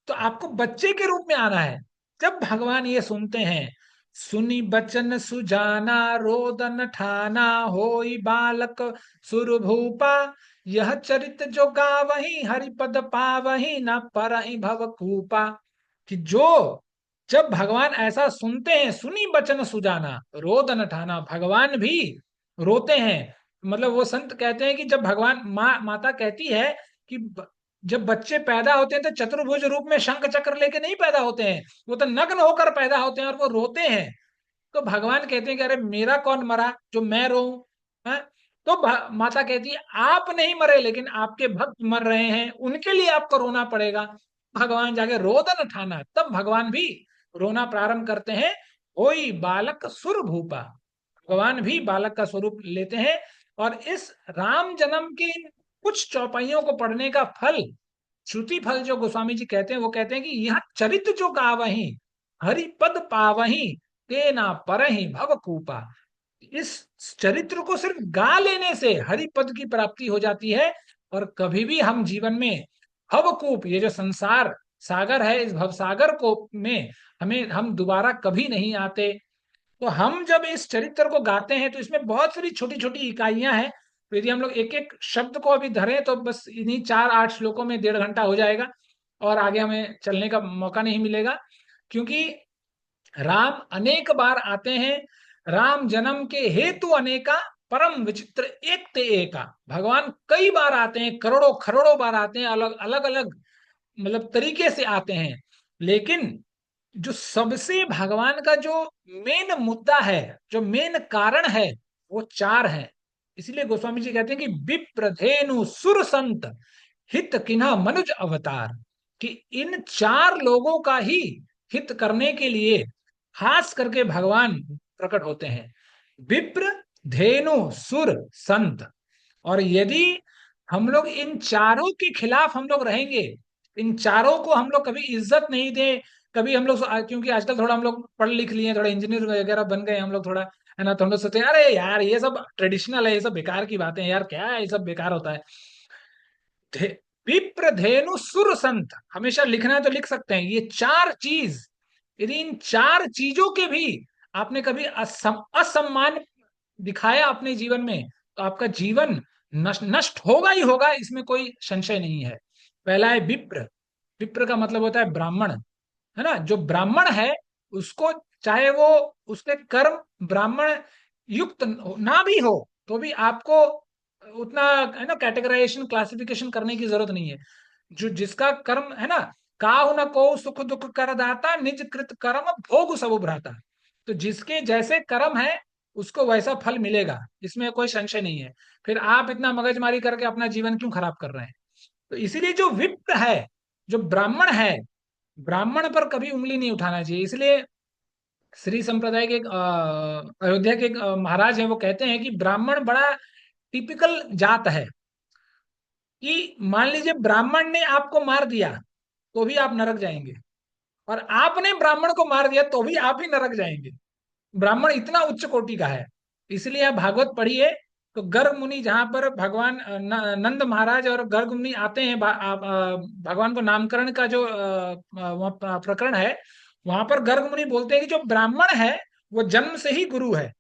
तो आपको बच्चे के रूप में आना है। जब भगवान ये सुनते हैं, सुनी बचन सुजाना, रोदन ठाना, होई बालक सुरभूपा, यह चरित जो गावही, हरिपद पावही, न परहि भवकूपा। कि जो, जब भगवान ऐसा सुनते हैं, सुनी बचन सुजाना, रोदन ठाना, भगवान भी रोते हैं। मतलब वो संत कहते हैं कि जब भगवान माता कहती है कि जब बच्चे पैदा होते हैं तो चतुर्भुज रूप में शंख चक्र लेके नहीं पैदा होते हैं, वो तो नग्न होकर पैदा होते हैं और वो रोते हैं। तो भगवान कहते हैं कि अरे मेरा कौन मरा जो मैं रोऊं, हैं? तो माता कहती है, आप नहीं मरे, लेकिन आपके भक्त मर रहे हैं, उनके लिए आपको रोना पड़ेगा। भगवान जाके रोदन ठाना, तब भगवान भी रोना प्रारंभ करते हैं। ओई बालक सुर भूपा, भगवान भी बालक का स्वरूप लेते हैं। और इस राम जन्म की कुछ चौपाइयों को पढ़ने का फल, श्रुति फल जो गोस्वामी जी कहते हैं, वो कहते हैं कि यह चरित जो गावही, हरिपद पावही, तेना परहि भवकूपा। इस चरित्र को सिर्फ गा लेने से हरिपद की प्राप्ति हो जाती है, और कभी भी हम जीवन में भवकूप, ये जो संसार सागर है, इस भवसागर को में हम दोबारा कभी नहीं आते। तो हम जब इस चरित्र को गाते हैं, तो इसमें बहुत सारी छोटी छोटी इकाइयां हैं। तो यदि हम लोग एक एक शब्द को अभी धरें, तो बस इन्हीं 4-8 श्लोकों में 1.5 घंटा हो जाएगा, और आगे हमें चलने का मौका नहीं मिलेगा। क्योंकि राम अनेक बार आते हैं, राम जन्म के हेतु अनेका, परम विचित्र एक ते एका, भगवान कई बार आते हैं, करोड़ों खरोड़ों बार आते हैं, अलग अलग अलग मतलब तरीके से आते हैं, लेकिन जो सबसे भगवान का जो मेन मुद्दा है, जो मेन कारण है, वो चार है। इसलिए गोस्वामी जी कहते हैं कि विप्रधेनु सुर संत हित किन्हा मनुज अवतार, कि इन चार लोगों का ही हित करने के लिए खास करके भगवान प्रकट होते हैं। विप्र, धेनु, सुर, संत। और यदि हम लोग इन चारों के खिलाफ हम लोग रहेंगे, इन चारों को हम लोग कभी इज्जत नहीं दे, कभी हम लोग, क्योंकि आजकल थोड़ा हम लोग पढ़ लिख लिए, थोड़ा इंजीनियर वगैरह बन गए हम लोग थोड़ा, है ना, तो हम लोग सोचते हैं अरे यार ये सब ट्रेडिशनल है, ये सब बेकार की बातें हैं यार, क्या है ये सब बेकार होता है। विप्र, धेनु, सुर, संत, हमेशा लिखना है तो लिख सकते हैं, ये चार चीज, यदि इन चार चीजों के भी आपने कभी असम्मान दिखाया अपने जीवन में, तो आपका जीवन नष्ट होगा ही होगा, इसमें कोई संशय नहीं है। पहला है विप्र। विप्र का मतलब होता है ब्राह्मण, है ना, जो ब्राह्मण है उसको, चाहे वो उसके कर्म ब्राह्मण युक्त ना भी हो, तो भी आपको उतना, है ना, कैटेगराइजेशन क्लासिफिकेशन करने की जरूरत नहीं है। जो जिसका कर्म है ना, काहु न को सुख दुख कर दाता, निज कृत कर्म भोग सब भ्राता। तो जिसके जैसे कर्म है उसको वैसा फल मिलेगा, इसमें कोई संशय नहीं है। फिर आप इतना मगजमारी करके अपना जीवन क्यों खराब कर रहे हैं? तो इसीलिए जो विप्र है, जो ब्राह्मण है, ब्राह्मण पर कभी उंगली नहीं उठाना चाहिए। इसलिए श्री संप्रदाय के अयोध्या के महाराज हैं, वो कहते हैं कि ब्राह्मण बड़ा टिपिकल जात है, कि मान लीजिए ब्राह्मण ने आपको मार दिया तो भी आप नरक जाएंगे, और आपने ब्राह्मण को मार दिया तो भी आप ही नरक जाएंगे। ब्राह्मण इतना उच्च कोटि का है। इसलिए आप भागवत पढ़िए, तो गर्ग मुनि, जहां पर भगवान नंद महाराज और गर्ग मुनि आते हैं, भगवान को नामकरण का जो वहाँ प्रकरण है, वहां पर गर्ग मुनि बोलते हैं कि जो ब्राह्मण है वो जन्म से ही गुरु है।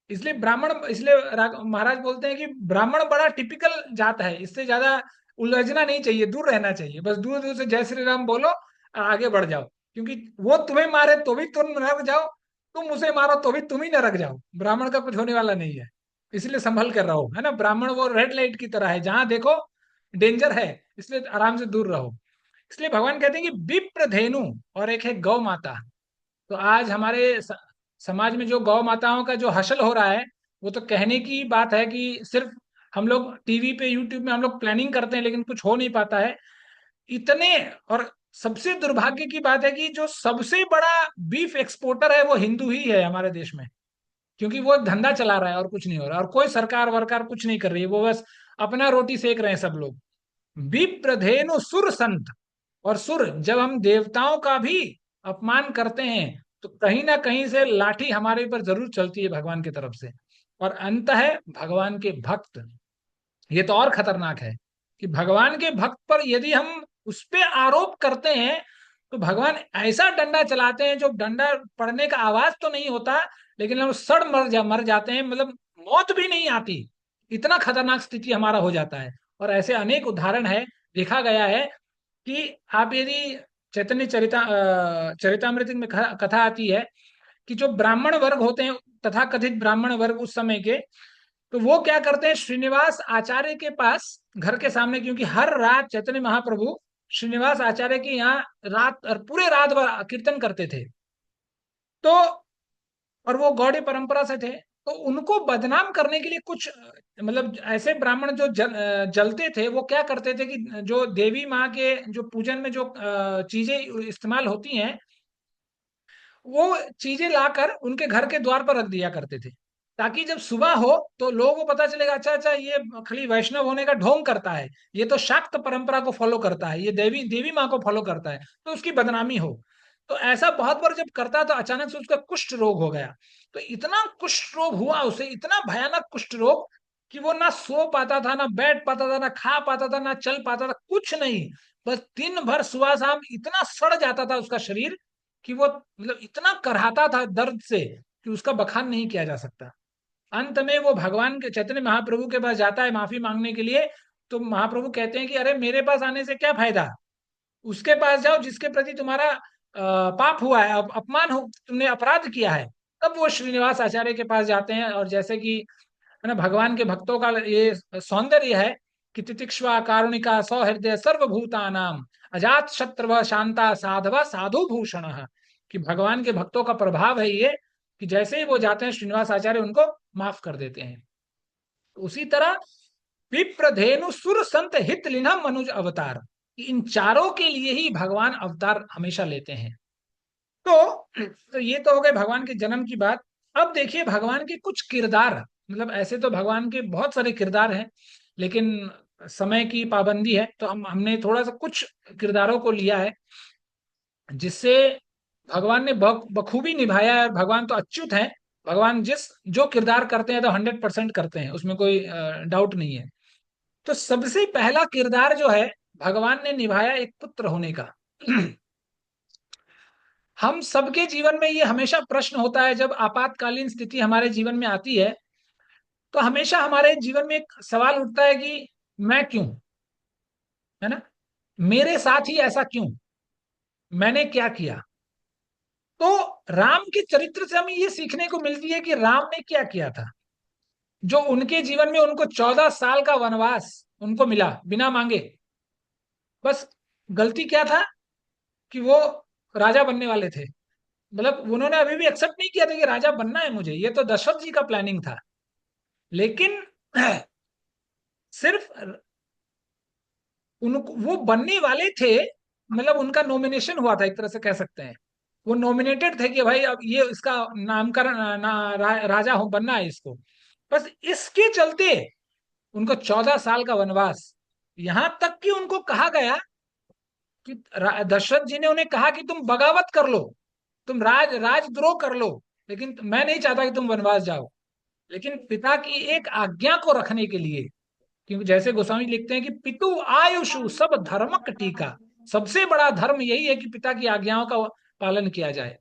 इसलिए ब्राह्मण, इसलिए महाराज बोलते हैं कि ब्राह्मण बड़ा टिपिकल जात है, इससे ज्यादा उलझना नहीं चाहिए, दूर रहना चाहिए, बस दूर दूर से जय श्री राम बोलो और आगे बढ़ जाओ। क्योंकि वो तुम्हें मारे तो भी तुम नरक जाओ, तुम उसे मारो तो भी तुम ही नरक जाओ, ब्राह्मण का कुछ होने वाला नहीं है। इसलिए संभल कर रहो, है ना, ब्राह्मण वो रेड लाइट की तरह है, जहां देखो डेंजर है, इसलिए आराम से दूर रहो। इसलिए भगवान कहते हैं कि विप्र धेनु, और एक है गौ माता। तो आज हमारे समाज में जो गौ माताओं का जो हशल हो रहा है, वो तो कहने की बात है कि सिर्फ हम लोग टीवी पे यूट्यूब में हम लोग प्लानिंग करते हैं, लेकिन कुछ हो नहीं पाता है इतने। और सबसे दुर्भाग्य की बात है कि जो सबसे बड़ा बीफ एक्सपोर्टर है वो हिंदू ही है हमारे देश में, क्योंकि वो एक धंधा चला रहा है और कुछ नहीं हो रहा है, और कोई सरकार वरकार कुछ नहीं कर रही है, वो बस अपना रोटी सेक रहे हैं सब लोग। विप्रधेनु सुर संत, और सुर, जब हम देवताओं का भी अपमान करते हैं तो कहीं ना कहीं से लाठी हमारे ऊपर जरूर चलती है भगवान की तरफ से। और अंत है भगवान के भक्त। ये तो और खतरनाक है कि भगवान के भक्त पर यदि हम उस पे आरोप करते हैं, तो भगवान ऐसा डंडा चलाते हैं, जो डंडा पड़ने का आवाज तो नहीं होता, लेकिन हम सड़ मर जाते हैं, मतलब मौत भी नहीं आती, इतना खतरनाक स्थिति हमारा हो जाता है। और ऐसे अनेक उदाहरण है, देखा गया है कि आप यदि चैतन्य चरितामृत में कथा आती है कि जो ब्राह्मण वर्ग होते हैं, तथा कथित ब्राह्मण वर्ग उस समय के, तो वो क्या करते हैं, श्रीनिवास आचार्य के पास घर के सामने, क्योंकि हर रात चैतन्य महाप्रभु श्रीनिवास आचार्य के यहाँ रात और पूरे रात भर कीर्तन करते थे। तो और वो गौड़ी परंपरा से थे, तो उनको बदनाम करने के लिए कुछ मतलब ऐसे ब्राह्मण जो जलते थे, वो क्या करते थे कि जो देवी माँ के जो पूजन में जो चीजें इस्तेमाल होती हैं, वो चीजें लाकर उनके घर के द्वार पर रख दिया करते थे, ताकि जब सुबह हो तो लोगों को पता चलेगा, अच्छा अच्छा ये खाली वैष्णव होने का ढोंग करता है, ये तो शाक्त परंपरा को फॉलो करता है, ये देवी देवी माँ को फॉलो करता है, तो उसकी बदनामी हो। तो ऐसा बहुत बार जब करता, तो अचानक से उसका कुष्ठ रोग हो गया। तो इतना कुष्ठ रोग हुआ उसे, इतना भयानक कुष्ठ रोग, कि वो ना सो पाता था, ना बैठ पाता था, ना खा पाता था, ना चल पाता था, कुछ नहीं। बस दिन भर सुबह शाम इतना सड़ जाता था उसका शरीर, कि वो मतलब इतना कराहता था दर्द से कि उसका बखान नहीं किया जा सकता। अंत में वो भगवान के चैतन्य महाप्रभु के पास जाता है माफी मांगने के लिए। तो महाप्रभु कहते हैं कि अरे मेरे पास आने से क्या फायदा, उसके पास जाओ जिसके प्रति तुम्हारा पाप हुआ है, अपमान हो, तुमने अपराध किया है। तब वो श्रीनिवास आचार्य के पास जाते हैं, और जैसे कि है ना, भगवान के भक्तों का ये सौंदर्य है कि तितिक्ष्वा कारुणिका सौहृदय सर्वभूतानाम अजात शत्रव शांता साधवा साधु भूषण, कि भगवान के भक्तों का प्रभाव है ये कि जैसे ही वो जाते हैं श्रीनिवास आचार्य उनको माफ कर देते हैं। उसी तरह विप्रधेनु सुर संत हित लिना मनुज अवतार, इन चारों के लिए ही भगवान अवतार हमेशा लेते हैं। तो ये तो हो गए भगवान के जन्म की बात। अब देखिए भगवान के कुछ किरदार, मतलब ऐसे तो भगवान के बहुत सारे किरदार हैं, लेकिन समय की पाबंदी है तो हमने थोड़ा सा कुछ किरदारों को लिया है जिससे भगवान ने बखूबी निभाया है। भगवान तो अच्युत है, भगवान जिस जो किरदार करते हैं तो 100% करते हैं, उसमें कोई डाउट नहीं है। तो सबसे पहला किरदार जो है भगवान ने निभाया एक पुत्र होने का। हम सबके जीवन में ये हमेशा प्रश्न होता है जब आपातकालीन स्थिति हमारे जीवन में आती है, तो हमेशा हमारे जीवन में एक सवाल उठता है कि मैं क्यों, है ना, मेरे साथ ही ऐसा क्यों, मैंने क्या किया। तो राम के चरित्र से हमें ये सीखने को मिलती है कि राम ने क्या किया था, जो उनके जीवन में उनको 14 साल का वनवास उनको मिला बिना मांगे। बस गलती क्या था कि वो राजा बनने वाले थे, मतलब उन्होंने अभी भी एक्सेप्ट नहीं किया था कि राजा बनना है मुझे, ये तो दशरथ जी का प्लानिंग था। लेकिन सिर्फ उनको वो बनने वाले थे, मतलब उनका नॉमिनेशन हुआ था एक तरह से कह सकते हैं, वो नॉमिनेटेड थे कि भाई अब ये इसका नामकरण राजा हो बनना है इसको। बस इसके चलते उनको 14 साल का वनवास, यहां तक कि उनको कहा गया कि दशरथ जी ने उन्हें कहा कि तुम बगावत कर लो, तुम राजद्रोह कर लो, लेकिन मैं नहीं चाहता कि तुम वनवास जाओ। लेकिन पिता की एक आज्ञा को रखने के लिए, क्योंकि जैसे गोस्वामी लिखते हैं कि पितु आयुषु सब धर्मक टीका, सबसे बड़ा धर्म यही है कि पिता की आज्ञाओं का पालन किया जाए।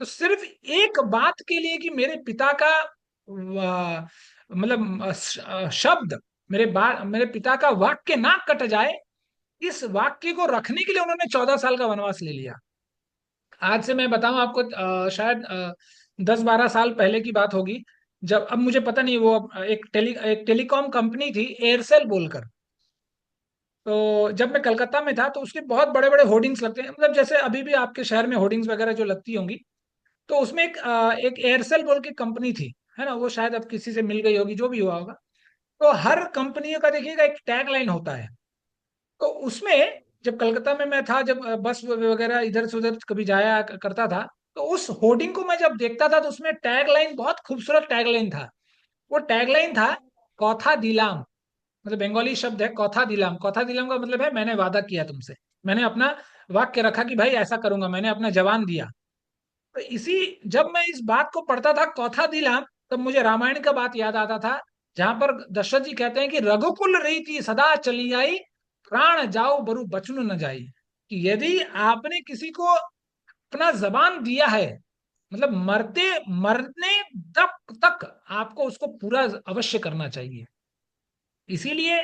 तो सिर्फ एक बात के लिए कि मेरे पिता का मतलब शब्द, मेरे पिता का वाक्य ना कट जाए, इस वाक्य को रखने के लिए उन्होंने 14 साल का वनवास ले लिया। आज से मैं बताऊं आपको शायद 10-12 साल पहले की बात होगी, जब, अब मुझे पता नहीं, वो एक टेलीकॉम कंपनी थी एयरसेल बोलकर। तो जब मैं कलकत्ता में था तो उसके बहुत बड़े बड़े होर्डिंग्स लगते हैं, मतलब जैसे अभी भी आपके शहर में होर्डिंग्स वगैरह जो लगती होंगी। तो उसमें एक एयरसेल बोल के कंपनी थी, है ना, वो शायद अब किसी से मिल गई होगी, जो भी हुआ होगा। तो हर कंपनी का देखिएगा एक टैग लाइन होता है। तो उसमें जब कलकत्ता में मैं था, जब बस वगैरह इधर से उधर कभी जाया करता था, तो उस होर्डिंग को मैं जब देखता था तो उसमें टैग लाइन, बहुत खूबसूरत टैग लाइन था। वो टैग लाइन था कौथा दिलाम, मतलब बंगाली शब्द है कौथा दिलाम। कौथा दिलाम का मतलब है मैंने वादा किया तुमसे, मैंने अपना वाक्य रखा कि भाई ऐसा करूंगा, मैंने अपना जवान दिया। तो इसी, जब मैं इस बात को पढ़ता था कौथा दिलाम, तब मुझे रामायण का बात याद आता था, जहां पर दशरथ जी कहते हैं कि रघुकुल रीति सदा चली आई, प्राण जाओ बरु बचनु न जाई, कि यदि आपने किसी को अपना जबान दिया है, मतलब मरते मरने तक तक आपको उसको पूरा अवश्य करना चाहिए। इसीलिए,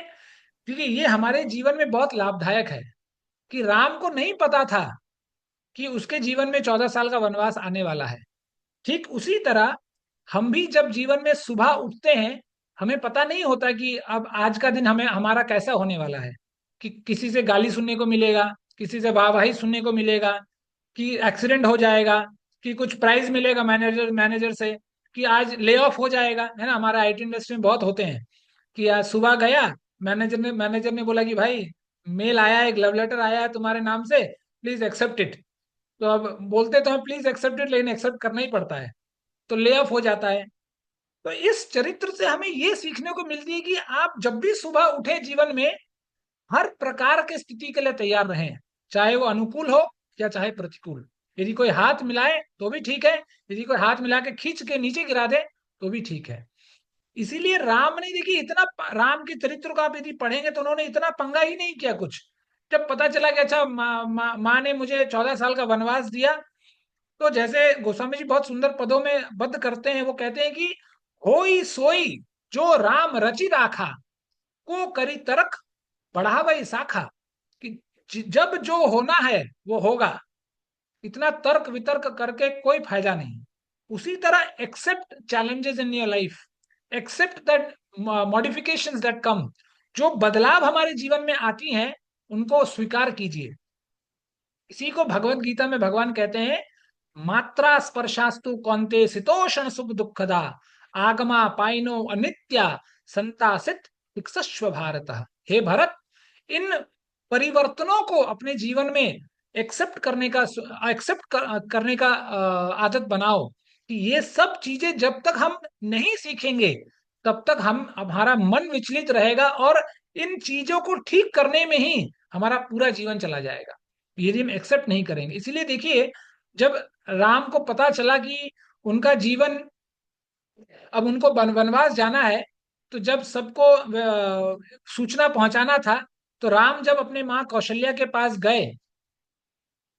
क्योंकि ये हमारे जीवन में बहुत लाभदायक है कि राम को नहीं पता था कि उसके जीवन में 14 साल का वनवास आने वाला है। ठीक उसी तरह हम भी जब जीवन में सुबह उठते हैं, हमें पता नहीं होता कि अब आज का दिन हमें हमारा कैसा होने वाला है, कि किसी से गाली सुनने को मिलेगा, किसी से वाहवाही सुनने को मिलेगा, कि एक्सीडेंट हो जाएगा, कि कुछ प्राइज मिलेगा मैनेजर मैनेजर से, कि आज ले ऑफ हो जाएगा, है ना, हमारा आईटी इंडस्ट्री में बहुत होते हैं कि आज सुबह गया, मैनेजर ने बोला कि भाई मेल आया है, एक लव लेटर आया है तुम्हारे नाम से, प्लीज एक्सेप्ट इट। तो अब बोलते तो हम प्लीज एक्सेप्ट इट, लेकिन एक्सेप्ट करना ही पड़ता है, तो ले ऑफ हो जाता है। तो इस चरित्र से हमें ये सीखने को मिलती है कि आप जब भी सुबह उठे जीवन में, हर प्रकार के स्थिति के लिए तैयार रहें, चाहे वो अनुकूल हो या चाहे प्रतिकूल। यदि कोई हाथ मिलाए तो भी ठीक है, यदि कोई हाथ मिला के खींच के नीचे गिरा दे तो भी ठीक है। इसीलिए राम ने, देखिए इतना, राम के चरित्र को आप यदि पढ़ेंगे तो उन्होंने इतना पंगा ही नहीं किया कुछ। जब पता चला कि अच्छा माँ ने मुझे 14 साल का वनवास दिया, तो जैसे गोस्वामी जी बहुत सुंदर पदों में बद्ध करते हैं, वो कहते हैं कि होई सोई जो राम रचि राखा, को करी तरक बढ़ावई शाखा, कि जब जो होना है वो होगा, इतना तर्क वितर्क करके कोई फायदा नहीं। उसी तरह accept challenges in your life, accept that modifications that come, जो बदलाव हमारे जीवन में आती हैं उनको स्वीकार कीजिए। इसी को भगवत गीता में भगवान कहते हैं, मात्रा स्पर्शास्तु कौन्ते शीतोषण सुख दुखदा आगमा पाइनो अनित्या संतासित विकसस्व भारत। हे भरत, इन परिवर्तनों को अपने जीवन में करने का आदत बनाओ कि ये सब चीजें जब तक हम नहीं सीखेंगे तब तक हम हमारा मन विचलित रहेगा और इन चीजों को ठीक करने में ही हमारा पूरा जीवन चला जाएगा यदि हम एक्सेप्ट नहीं करेंगे। इसीलिए देखिए, जब राम को पता चला कि उनका जीवन, अब उनको वनवास जाना है, तो जब सबको सूचना पहुंचाना था, तो राम जब अपने माँ कौशल्या के पास गए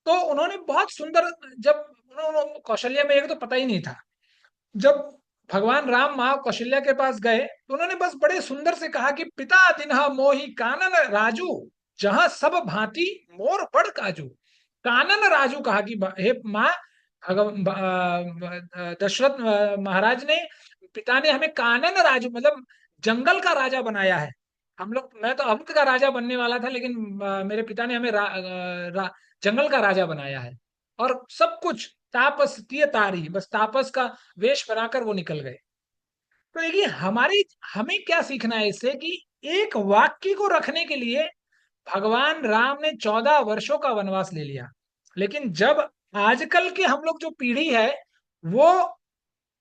तो उन्होंने बहुत सुंदर, जब कौशल्या में एक तो पता ही नहीं था, जब भगवान राम माँ कौशल्या के पास गए तो उन्होंने बस बड़े सुंदर से कहा कि पिता दिन्हा मोहि कानन राजू, जहां सब भांति मोर बड़ काजू। कानन राजू कहा कि हे माँ, दशरथ महाराज ने, पिता ने हमें कानन राजू मतलब जंगल का राजा बनाया है। हम लोग, मैं तो अवध का राजा बनने वाला था, लेकिन मेरे पिता ने हमें जंगल का राजा बनाया है। और सब कुछ तापस किए तारी, बस तापस का वेश बनाकर वो निकल गए। तो देखिए, हमारी हमें क्या सीखना है इससे कि एक वाक्य को रखने के लिए भगवान राम ने 14 वर्षों का वनवास ले लिया। लेकिन जब आजकल के हम लोग जो पीढ़ी है, वो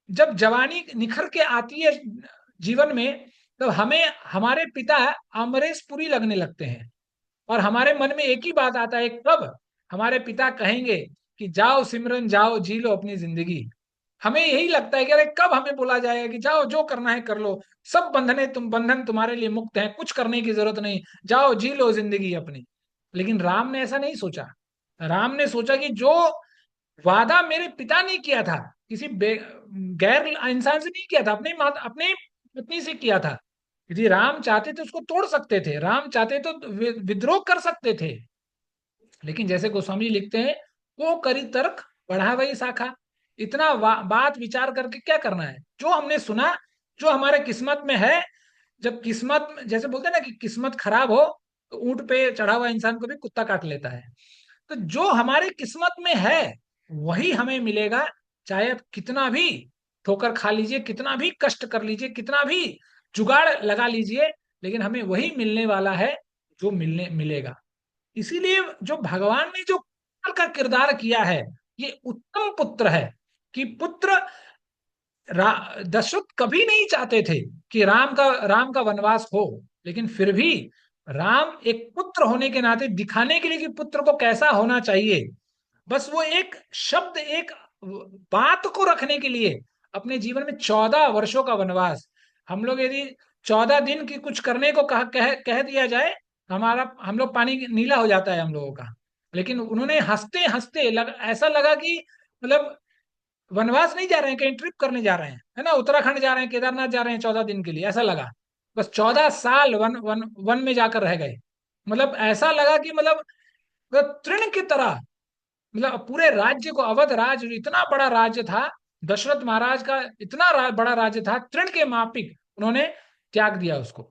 जब जवानी निखर के आती है जीवन में, तो हमें हमारे पिता अमरीश पुरी लगने लगते हैं। और हमारे मन में एक ही बात आता है, कब हमारे पिता कहेंगे कि जाओ सिमरन जाओ जी लो अपनी जिंदगी। हमें यही लगता है कि अरे कब हमें बोला जाएगा कि जाओ जो करना है कर लो, सब बंधन तुम्हारे लिए मुक्त है, कुछ करने की जरूरत नहीं, जाओ जी लो जिंदगी अपनी। लेकिन राम ने ऐसा नहीं सोचा। राम ने सोचा कि जो वादा मेरे पिता ने किया था, किसी गैर इंसान से नहीं किया था, अपने पत्नी से किया था। यदि राम चाहते तो उसको तोड़ सकते थे, राम चाहते तो विद्रोह कर सकते थे। लेकिन जैसे गोस्वामी लिखते हैं, वो करी तर्क बढ़ा वही शाखा। इतना बात विचार करके क्या करना है, जो हमने सुना, जो हमारे किस्मत में है। जब किस्मत, जैसे बोलते हैं ना कि किस्मत खराब हो तो ऊंट पे चढ़ा हुआ इंसान को भी कुत्ता काट लेता है। तो जो हमारे किस्मत में है वही हमें मिलेगा। चाहे आप कितना भी ठोकर खा लीजिए, कितना भी कष्ट कर लीजिए, कितना भी जुगाड़ लगा लीजिए, लेकिन हमें वही मिलने वाला है जो मिलेगा। इसीलिए जो भगवान ने जो पुत्र का किरदार किया है, ये उत्तम पुत्र है। कि पुत्र, दशरथ कभी नहीं चाहते थे कि राम का वनवास हो, लेकिन फिर भी राम एक पुत्र होने के नाते दिखाने के लिए कि पुत्र को कैसा होना चाहिए, बस वो एक शब्द, एक बात को रखने के लिए अपने जीवन में 14 वर्षों का वनवास। हम लोग यदि 14 दिन की कुछ करने को कह दिया जाए, हम लोग पानी नीला हो जाता है हम लोगों का। लेकिन उन्होंने हंसते हंसते ऐसा लगा कि मतलब वनवास नहीं जा रहे हैं, कहीं ट्रिप करने जा रहे हैं, है ना, उत्तराखंड जा रहे हैं, केदारनाथ जा रहे हैं 14 दिन के लिए, ऐसा लगा। बस 14 साल वन में जाकर रह गए। मतलब ऐसा लगा कि मतलब तृण की तरह, मतलब पूरे राज्य को, अवध राज्य इतना बड़ा राज्य था, दशरथ महाराज का इतना बड़ा राज्य था, तृण के मापिक उन्होंने त्याग दिया उसको।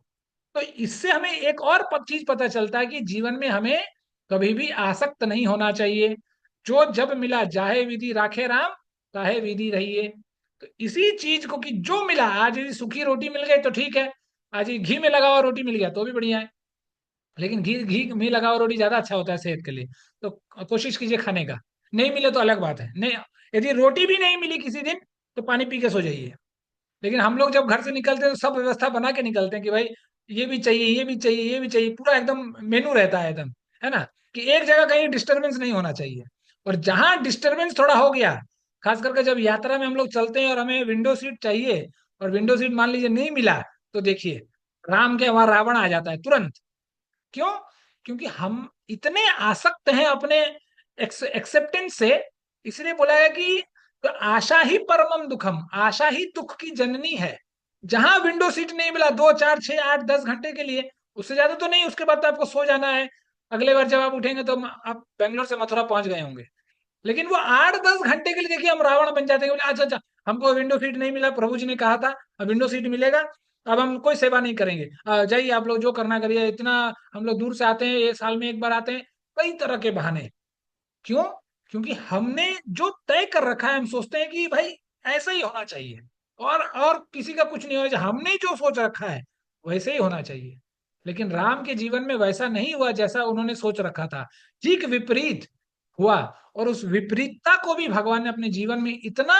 तो इससे हमें एक और चीज पता चलता है कि जीवन में हमें कभी भी आसक्त नहीं होना चाहिए। जो जब मिला जाहे विधि राखे राम, काहे विधि रहिए। तो इसी चीज को कि जो मिला, आज यदि सूखी रोटी मिल गई तो ठीक है, आज ये घी में लगा हुआ रोटी मिल गया तो भी बढ़िया है। लेकिन घी घी में लगा हुआ रोटी ज्यादा अच्छा होता है सेहत के लिए, तो कोशिश कीजिए खाने का। नहीं मिले तो अलग बात है, नहीं, यदि रोटी भी नहीं मिली किसी दिन तो पानी पी के सो जाइए। लेकिन हम लोग जब घर से निकलते हैं तो सब व्यवस्था बना के निकलते हैं कि भाई ये भी चाहिए, ये भी चाहिए, ये भी चाहिए, पूरा एकदम मेनू रहता है एकदम, है ना, कि एक जगह कहीं डिस्टरबेंस नहीं होना चाहिए। और जहां डिस्टरबेंस थोड़ा हो गया, खास करके जब यात्रा में हम लोग चलते हैं और हमें विंडो सीट चाहिए, और विंडो सीट मान लीजिए नहीं मिला, तो देखिए राम के वहां रावण आ जाता है तुरंत। क्यों? क्योंकि हम इतने आसक्त हैं अपने एक्सेप्टेंस से। इसलिए बोला है कि तो आशा ही परमम दुखम, आशा ही दुख की जननी है। जहां विंडो सीट नहीं मिला 2 4 6 8 10 घंटे के लिए, उससे ज्यादा तो नहीं, उसके बाद तो आपको सो जाना है। अगले बार जब आप उठेंगे तो आप बेंगलोर से मथुरा पहुंच गए होंगे। लेकिन वो 8 10 घंटे के लिए देखिए हम रावण बन जाते हैं, बोले अच्छा अच्छा हमको विंडो सीट नहीं मिला, प्रभु जी ने कहा था अब विंडो सीट मिलेगा, अब हम कोई सेवा नहीं करेंगे, जाइए आप लोग जो करना करिए, इतना हम लोग दूर से आते हैं, ये साल में एक बार आते हैं, कई तरह के बहाने। क्यों? क्योंकि हमने जो तय कर रखा है, हम सोचते हैं कि भाई ऐसा ही होना चाहिए, और किसी का कुछ नहीं होना चाहिए, हमने जो सोच रखा है वैसे ही होना चाहिए। लेकिन राम के जीवन में वैसा नहीं हुआ जैसा उन्होंने सोच रखा था, ठीक विपरीत हुआ। और उस विपरीतता को भी भगवान ने अपने जीवन में इतना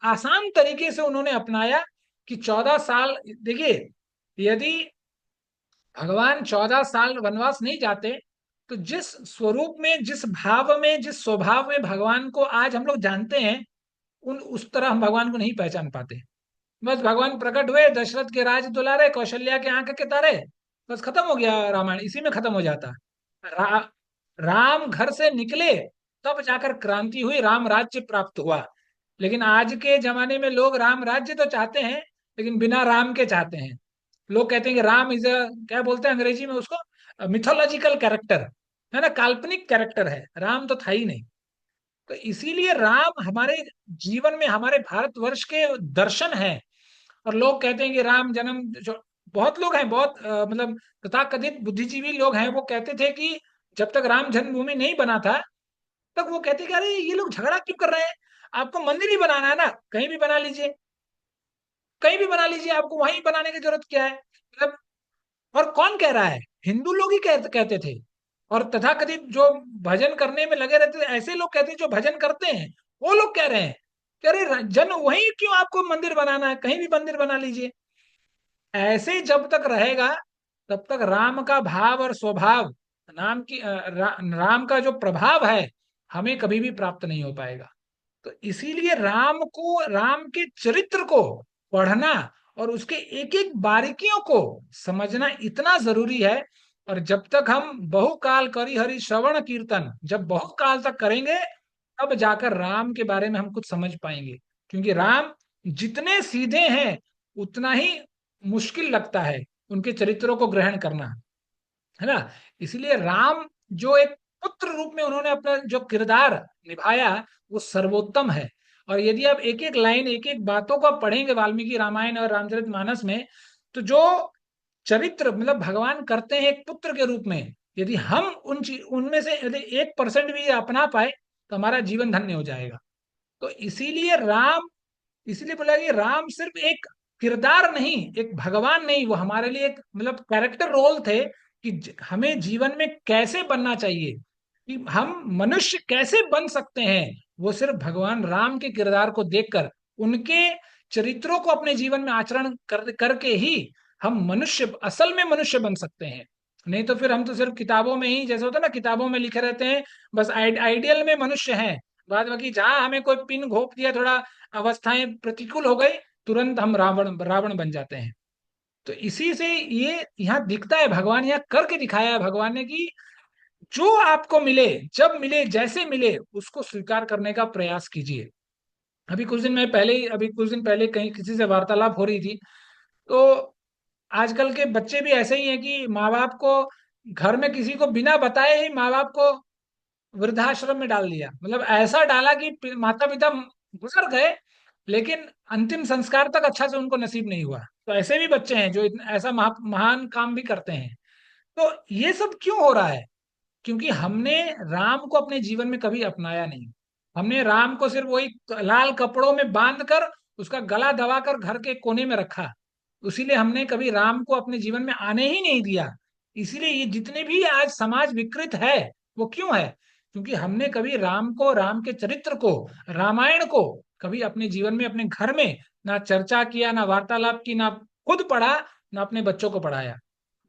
आसान तरीके से उन्होंने अपनाया कि 14 साल, देखिए, यदि भगवान 14 साल वनवास नहीं जाते तो जिस स्वरूप में, जिस भाव में, जिस स्वभाव में भगवान को आज हम लोग जानते हैं, उन उस तरह हम भगवान को नहीं पहचान पाते। बस भगवान प्रकट हुए, दशरथ के राज दुलारे, कौशल्या के आंख के तारे, बस खत्म हो गया रामायण, इसी में खत्म हो जाता। रा, राम घर से निकले तब जाकर क्रांति हुई, राम राज्य प्राप्त हुआ। लेकिन आज के जमाने में लोग राम राज्य तो चाहते हैं, लेकिन बिना राम के चाहते हैं। लोग कहते हैं कि राम इज अ, क्या बोलते हैं अंग्रेजी में उसको, मिथोलॉजिकल कैरेक्टर, है ना, काल्पनिक कैरेक्टर है, राम तो था ही नहीं। तो इसीलिए राम हमारे जीवन में, हमारे भारतवर्ष के दर्शन है। और लोग कहते हैं कि राम जन्म जो, बहुत लोग हैं, बहुत मतलब तथाकथित बुद्धिजीवी लोग हैं, वो कहते थे कि जब तक राम जन्मभूमि नहीं बना था, तक वो कहते कि अरे ये लोग झगड़ा क्यों कर रहे हैं, आपको मंदिर ही बनाना है ना, कहीं भी बना लीजिए, कहीं भी बना लीजिए, आपको वहीं बनाने की जरूरत क्या है, मतलब। और कौन कह रहा है? हिंदू लोग ही कहते थे। और तथाकथित जो भजन करने में लगे रहते थे, ऐसे लोग कहते हैं जो भजन करते हैं, वो लोग कह रहे हैं कि अरे जन वहीं क्यों आपको मंदिर बनाना है, कहीं भी मंदिर बना लीजिए। ऐसे जब तक रहेगा तब तक राम का भाव और स्वभाव, राम का जो प्रभाव है, हमें कभी भी प्राप्त नहीं हो पाएगा। तो इसीलिए राम के चरित्र को पढ़ना और उसके एक एक बारीकियों को समझना इतना जरूरी है। और जब तक हम बहुकाल करी हरि श्रवण कीर्तन, जब बहुकाल तक करेंगे, तब जाकर राम के बारे में हम कुछ समझ पाएंगे। क्योंकि राम जितने सीधे हैं, उतना ही मुश्किल लगता है उनके चरित्रों को ग्रहण करना, है ना। इसीलिए राम जो एक पुत्र रूप में उन्होंने अपना जो किरदार निभाया, वो सर्वोत्तम है। और यदि आप एक एक लाइन, एक एक बातों को आप पढ़ेंगे वाल्मीकि रामायण और रामचरितमानस में, तो जो चरित्र मतलब भगवान करते हैं एक पुत्र के रूप में, यदि हम उनमें से यदि 1% भी अपना पाए, तो हमारा जीवन धन्य हो जाएगा। तो इसीलिए बोला कि राम सिर्फ एक किरदार नहीं, एक भगवान नहीं, वो हमारे लिए एक मतलब कैरेक्टर रोल थे कि हमें जीवन में कैसे बनना चाहिए, कि हम मनुष्य कैसे बन सकते हैं, वो सिर्फ भगवान राम के किरदार को देखकर, उनके चरित्रों को अपने जीवन में आचरण करके ही हम मनुष्य, असल में मनुष्य बन सकते हैं। नहीं तो फिर हम तो सिर्फ किताबों में ही, जैसे होता है ना, किताबों में लिखे रहते हैं, बस आइडियल में मनुष्य हैं, बाद बाकी जहां हमें कोई पिन घोप दिया, थोड़ा अवस्थाएं प्रतिकूल हो गई, तुरंत हम रावण रावण बन जाते हैं। तो इसी से ये यहाँ दिखता है, भगवान यहाँ करके दिखाया है भगवान ने कि जो आपको मिले, जब मिले, जैसे मिले, उसको स्वीकार करने का प्रयास कीजिए। अभी कुछ दिन पहले कहीं किसी से वार्तालाप हो रही थी, तो आजकल के बच्चे भी ऐसे ही हैं कि माँ बाप को, घर में किसी को बिना बताए ही माँ बाप को वृद्धाश्रम में डाल दिया, मतलब ऐसा डाला कि माता पिता गुजर गए, लेकिन अंतिम संस्कार तक अच्छा से उनको नसीब नहीं हुआ। तो ऐसे भी बच्चे हैं जो ऐसा महान काम भी करते हैं। तो ये सब क्यों हो रहा है? क्योंकि हमने राम को अपने जीवन में कभी अपनाया नहीं। हमने राम को सिर्फ वही लाल कपड़ों में बांध कर, उसका गला दबाकर घर के कोने में रखा। इसीलिए हमने कभी राम को अपने जीवन में आने ही नहीं दिया। इसीलिए ये जितने भी आज समाज विकृत है, वो क्यों है? क्योंकि हमने कभी राम को, राम के चरित्र को, रामायण को कभी अपने जीवन में, अपने घर में ना चर्चा किया, ना वार्तालाप की, ना खुद पढ़ा, ना अपने बच्चों को पढ़ाया।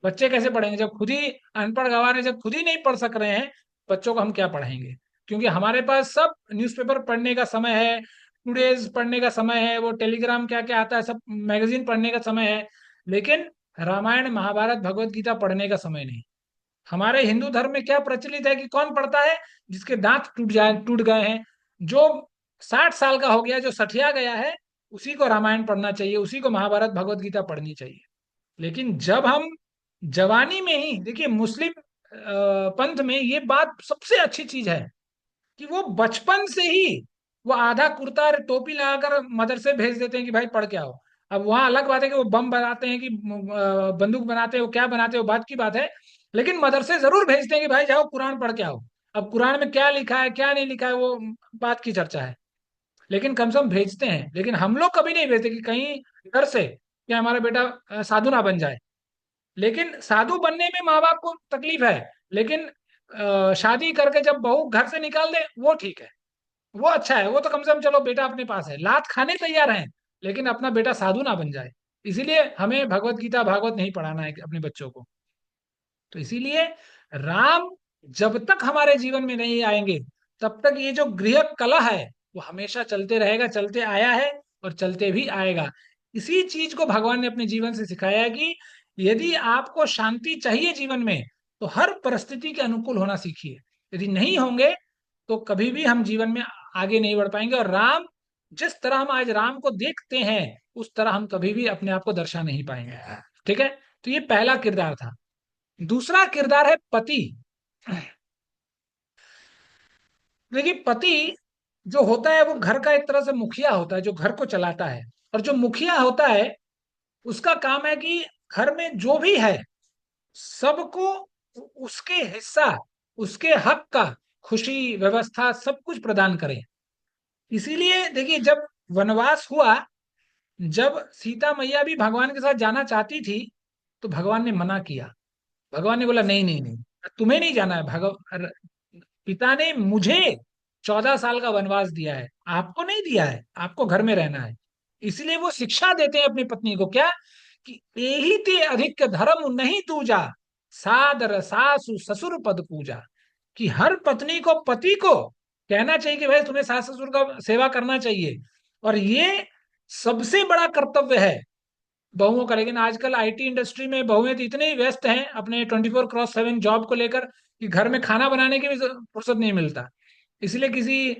बच्चे कैसे पढ़ेंगे जब खुद ही अनपढ़ गवार है, जब खुद ही नहीं पढ़ सक रहे हैं, बच्चों को हम क्या पढ़ाएंगे? क्योंकि हमारे पास सब न्यूज़पेपर पढ़ने का समय है, टुडेज पढ़ने का समय है, वो टेलीग्राम क्या क्या आता है, सब मैगजीन पढ़ने का समय है, लेकिन रामायण, महाभारत, भगवत गीता पढ़ने का समय नहीं। हमारे हिंदू धर्म में क्या प्रचलित है कि कौन पढ़ता है? जिसके दांत टूट गए हैं, जो 60 साल का हो गया, जो सठिया गया है, उसी को रामायण पढ़ना चाहिए, उसी को महाभारत, भगवत गीता पढ़नी चाहिए। लेकिन जब हम जवानी में ही, देखिए मुस्लिम पंथ में ये बात सबसे अच्छी चीज है कि वो बचपन से ही वो आधा कुर्ता और टोपी लगाकर मदरसे भेज देते हैं कि भाई पढ़ के आओ। अब वहां अलग बात है कि वो बम बनाते हैं कि बंदूक बनाते हैं, वो क्या बनाते हैं वो बात की बात है, लेकिन मदरसे जरूर भेजते हैं कि भाई जाओ कुरान पढ़ के आओ। अब कुरान में क्या लिखा है क्या नहीं लिखा है वो बात की चर्चा है, लेकिन कम से कम भेजते हैं। लेकिन हम लोग कभी नहीं भेजते कि कहीं डर से कि हमारा बेटा साधु ना बन जाए। लेकिन साधु बनने में माँ बाप को तकलीफ है, लेकिन शादी करके जब बहू घर से निकाल दे वो ठीक है, वो अच्छा है, वो तो कम से कम चलो बेटा अपने पास है, लात खाने तैयार हैं, लेकिन अपना बेटा साधु ना बन जाए। इसीलिए हमें भगवत गीता भागवत नहीं पढ़ाना है अपने बच्चों को। तो इसीलिए राम जब तक हमारे जीवन में नहीं आएंगे तब तक ये जो गृह कलह है वो हमेशा चलते रहेगा, चलते आया है और चलते भी आएगा। इसी चीज को भगवान ने अपने जीवन से सिखाया है कि यदि आपको शांति चाहिए जीवन में तो हर परिस्थिति के अनुकूल होना सीखिए। यदि नहीं होंगे तो कभी भी हम जीवन में आगे नहीं बढ़ पाएंगे। और राम, जिस तरह हम आज राम को देखते हैं उस तरह हम कभी भी अपने आप को दर्शा नहीं पाएंगे। ठीक है, तो ये पहला किरदार था। दूसरा किरदार है पति। देखिए पति जो होता है वो घर का एक तरह से मुखिया होता है जो घर को चलाता है। और जो मुखिया होता है उसका काम है कि घर में जो भी है सबको उसके हिस्सा, उसके हक का खुशी व्यवस्था सब कुछ प्रदान करें। इसीलिए देखिए जब वनवास हुआ, जब सीता मैया भी भगवान के साथ जाना चाहती थी तो भगवान ने मना किया। भगवान ने बोला नहीं नहीं नहीं, तुम्हें नहीं जाना है। पिता ने मुझे 14 साल का वनवास दिया है, आपको नहीं दिया है, आपको घर में रहना है। इसलिए वो शिक्षा देते हैं अपनी पत्नी को क्या, कि एही ते अधिक धर्म नहीं तूजा, सादर सासु ससुर पद पूजा। कि हर पत्नी को पति को कहना चाहिए कि भाई तुम्हें सास ससुर का सेवा करना चाहिए, और ये सबसे बड़ा कर्तव्य है बहुओं का। लेकिन आजकल आईटी इंडस्ट्री में बहुएं तो इतने ही व्यस्त हैं अपने 24x7 जॉब को लेकर कि घर में खाना बनाने की भी फुर्सत नहीं मिलता। इसलिए किसी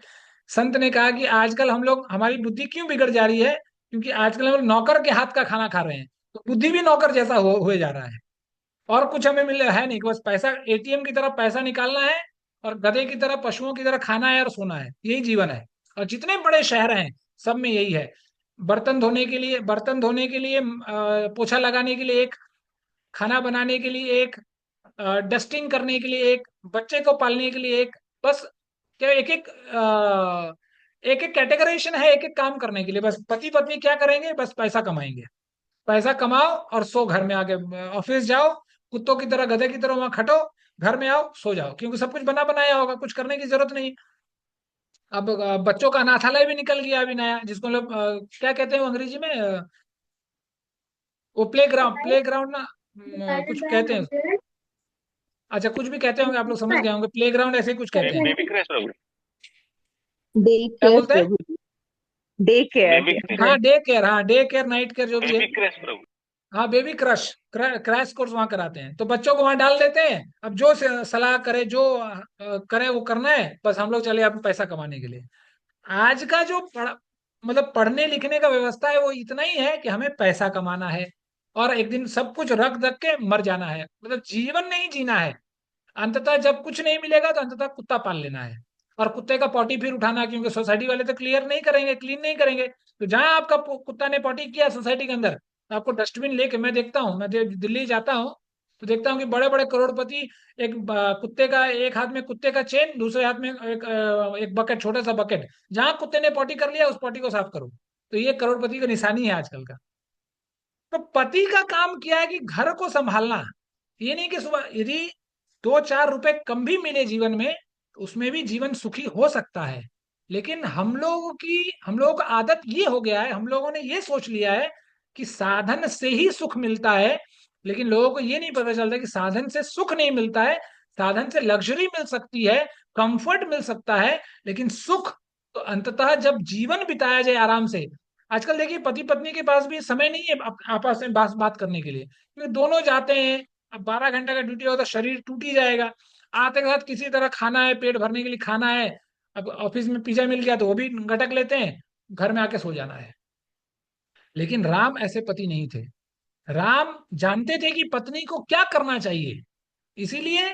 संत ने कहा कि आजकल हम लोग, हमारी बुद्धि क्यों बिगड़ जा रही है, क्योंकि आजकल हम लोग नौकर के हाथ का खाना खा रहे हैं, तो बुद्धि भी नौकर जैसा हुए जा रहा है। और कुछ हमें मिल है नहीं कि बस पैसा, एटीएम की तरह पैसा निकालना है और गधे की तरह पशुओं की तरह खाना है और सोना है, यही जीवन है। और जितने बड़े शहर हैं सब में यही है। बर्तन धोने के लिए पोछा लगाने के लिए एक, खाना बनाने के लिए एक, डस्टिंग करने के लिए एक, बच्चे को पालने के लिए एक, बस क्या एक एक कैटेगराइजेशन है एक एक काम करने के लिए। बस पति पत्नी क्या करेंगे, बस पैसा कमाएंगे। पैसा कमाओ और सो, घर में आके ऑफिस जाओ, कुत्तों की तरह गधे की तरह वहां खटो, घर में आओ सो जाओ, क्योंकि सब कुछ बना बनाया होगा, कुछ करने की जरूरत नहीं। अब बच्चों का अनाथालय भी निकल गया अभी नया, जिसको लोग क्या कहते हैं वो अंग्रेजी में, वो प्ले ग्राउंड ना, कुछ कहते हैं। अच्छा कुछ भी कहते होंगे, आप लोग समझ गए होंगे, प्ले ग्राउंड ऐसे ही कुछ कहते हैं। बेबी क्रैश प्रभु। डे क्या केयर बोलते हैं? प्रभु, डे केयर बेबी हाँ डे केयर, हाँ डे केयर नाइट केयर जो भी है। बेबी क्रैश प्रभु। हाँ बेबी क्रैश कोर्स वहां कराते हैं, तो बच्चों को वहां डाल देते हैं। अब जो सलाह करे, जो करे वो करना है, बस हम लोग चले अब पैसा कमाने के लिए। आज का जो मतलब पढ़ने लिखने का व्यवस्था है वो इतना ही है कि हमें पैसा कमाना है और एक दिन सब कुछ रख रख के मर जाना है, मतलब जीवन नहीं जीना है। अंततः जब कुछ नहीं मिलेगा तो अंततः कुत्ता पाल लेना है, और कुत्ते का पॉटी फिर उठाना है, क्योंकि सोसाइटी वाले तो क्लियर नहीं करेंगे, क्लीन नहीं करेंगे। तो जहां आपका कुत्ता ने पॉटी किया सोसाइटी के अंदर, तो आपको डस्टबिन लेके, मैं देखता हूँ, मैं दिल्ली जाता हूँ तो देखता हूँ कि बड़े बड़े करोड़पति एक कुत्ते का, एक हाथ में कुत्ते का चेन, दूसरे हाथ में एक बकेट, छोटा सा बकेट, जहां कुत्ते ने पॉटी कर लिया उस पॉटी को साफ करो। तो ये करोड़पति का निशानी है आजकल का। तो पति का काम क्या है कि घर को संभालना। ये नहीं कि सुबह यदि 2-4 रुपए कम भी मिले जीवन में तो उसमें भी जीवन सुखी हो सकता है। लेकिन हम लोगों का आदत ये हो गया है, हम लोगों ने ये सोच लिया है कि साधन से ही सुख मिलता है। लेकिन लोगों को ये नहीं पता चलता कि साधन से सुख नहीं मिलता है। साधन से लग्जरी मिल सकती है, कंफर्ट मिल सकता है, लेकिन सुख तो अंततः जब जीवन बिताया जाए आराम से। आजकल देखिए पति पत्नी के पास भी समय नहीं है आपस में बात करने के लिए, क्योंकि दोनों जाते हैं। अब 12 घंटे का ड्यूटी होता, शरीर टूट ही जाएगा। आते के साथ किसी तरह खाना है, पेट भरने के लिए खाना है। अब ऑफिस में पिज्जा मिल गया तो वो भी गटक लेते हैं, घर में आके सो जाना है। लेकिन राम ऐसे पति नहीं थे। राम जानते थे कि पत्नी को क्या करना चाहिए। इसीलिए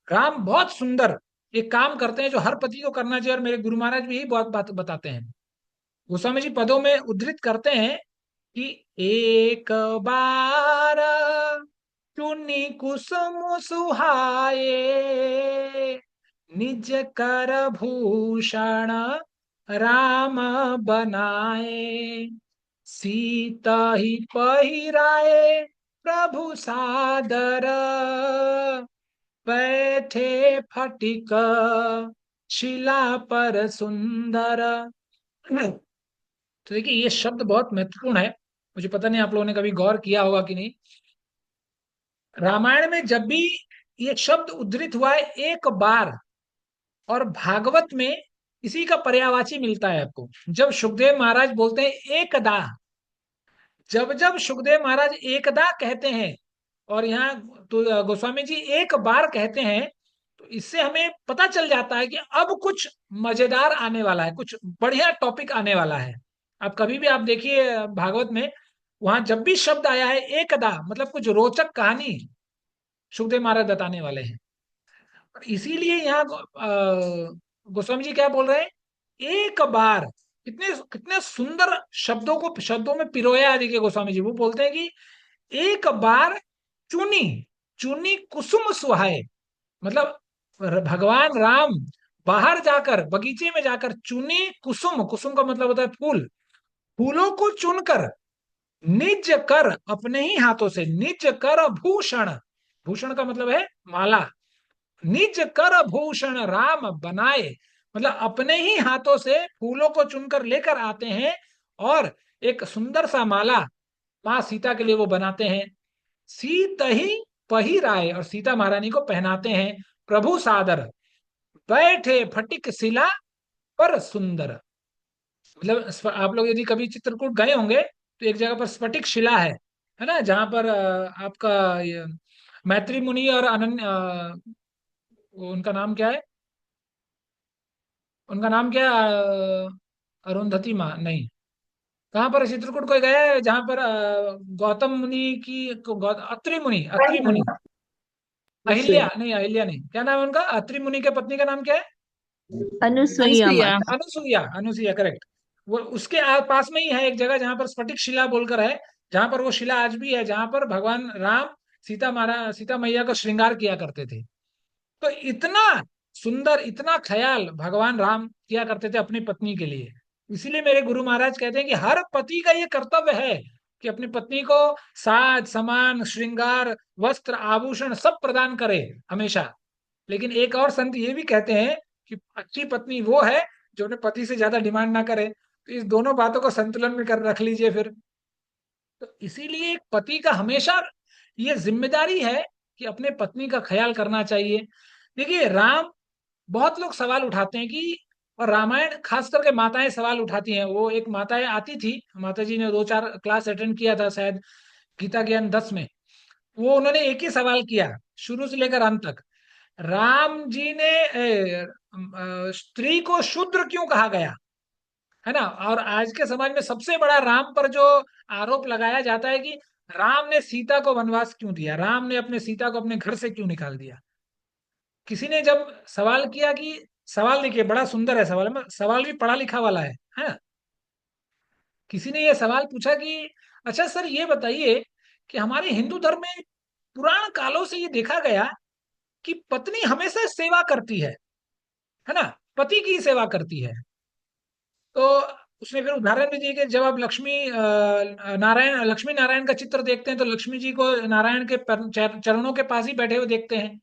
राम बहुत सुंदर एक काम करते हैं जो हर पति को करना चाहिए, और मेरे गुरु महाराज भी यही बहुत बात बताते हैं। गोस्वामी जी पदों में उद्धृत करते हैं कि एक बार चुनी कुसुम सुहाए, निज कर भूषण राम बनाए, सीता ही पहिराए प्रभु सादर, बैठे फटिक शिला पर सुंदर। तो देखिए ये शब्द बहुत महत्वपूर्ण है। मुझे पता नहीं आप लोगों ने कभी गौर किया होगा कि नहीं। रामायण में जब भी ये शब्द उद्धृत हुआ है एक बार, और भागवत में इसी का पर्यायवाची मिलता है आपको। जब सुखदेव महाराज बोलते हैं एकदा, जब जब सुखदेव महाराज एकदा कहते हैं और यहाँ तो गोस्वामी जी एक बार कहते हैं, तो इससे हमें पता चल जाता है कि अब कुछ मजेदार आने वाला है, कुछ बढ़िया टॉपिक आने वाला है। आप कभी भी आप देखिए भागवत में, वहां जब भी शब्द आया है एकदा, मतलब कुछ रोचक कहानी सुखदेव महाराज बताने वाले हैं। और इसीलिए यहाँ गोस्वामी जी क्या बोल रहे हैं, एक बार। कितने कितने सुंदर शब्दों में पिरोया है। देखिए गोस्वामी जी वो बोलते हैं कि एक बार चुनी, चुनी कुसुम सुहाए, मतलब भगवान राम बाहर जाकर, बगीचे में जाकर चुनी कुसुम, कुसुम का मतलब होता है फूल, फूलों को चुनकर, निज कर, अपने ही हाथों से, निज कर भूषण, भूषण का मतलब है माला, निज कर भूषण राम बनाए, मतलब अपने ही हाथों से फूलों को चुनकर लेकर आते हैं, और एक सुंदर सा माला माँ सीता के लिए वो बनाते हैं। सीता ही पहिराए, और सीता महारानी को पहनाते हैं प्रभु सादर, बैठे फटिक शिला पर सुंदर। मतलब आप लोग यदि कभी चित्रकूट गए होंगे तो एक जगह पर स्फटिक शिला है ना, जहां पर आपका ये मैत्री मुनि और अनन्य उनका नाम क्या है, उनका नाम क्या है, अरुंधति माँ नहीं, कहाँ पर है? चित्रकूट कोई गया है जहां पर गौतम मुनि की अत्रि मुनि, अत्रि मुनि, अहिल्या नहीं, अहिल्या नहीं, क्या नाम है उनका, अत्रि मुनि के पत्नी का नाम क्या है? अनुसुईया अनुसुईया। माता। अनुसुईया, अनुसुईया करेक्ट। वो उसके पास में ही है एक जगह जहां पर स्फटिक शिला बोलकर है, जहां पर वो शिला आज भी है, जहां पर भगवान राम सीता मैया का श्रृंगार किया करते थे। तो इतना सुंदर, इतना ख्याल भगवान राम किया करते थे अपनी पत्नी के लिए। इसीलिए मेरे गुरु महाराज कहते हैं कि हर पति का ये कर्तव्य है कि अपनी पत्नी को साज सामान, श्रृंगार, वस्त्र, आभूषण सब प्रदान करे हमेशा। लेकिन एक और संत ये भी कहते हैं कि अच्छी पत्नी वो है जो अपने पति से ज्यादा डिमांड ना करे। तो इस दोनों बातों को संतुलन में कर रख लीजिए फिर। तो इसीलिए एक पति का हमेशा ये जिम्मेदारी है कि अपने पत्नी का ख्याल करना चाहिए। देखिए राम, बहुत लोग सवाल उठाते हैं कि, और रामायण खास करके माताएं सवाल उठाती हैं। वो एक माताएं आती थी, माता जी ने 2-4 क्लास अटेंड किया था शायद गीता ज्ञान 10 में। वो उन्होंने एक ही सवाल किया शुरू से लेकर अंत तक, राम जी ने स्त्री को शूद्र क्यों कहा गया, है ना। और आज के समाज में सबसे बड़ा राम पर जो आरोप लगाया जाता है कि राम ने सीता को वनवास क्यों दिया, राम ने अपने सीता को अपने घर से क्यों निकाल दिया। किसी ने जब सवाल किया कि, सवाल देखिए बड़ा सुंदर है सवाल, में सवाल भी पढ़ा लिखा वाला है ना। किसी ने यह सवाल पूछा कि अच्छा सर ये बताइए कि हमारे हिंदू धर्म में पुराण कालों से ये देखा गया कि पत्नी हमेशा सेवा करती है ना, पति की सेवा करती है। तो उसने फिर उदाहरण भी दिए कि जब आप लक्ष्मी नारायण का चित्र देखते हैं तो लक्ष्मी जी को नारायण के चरणों के पास ही बैठे हुए देखते हैं।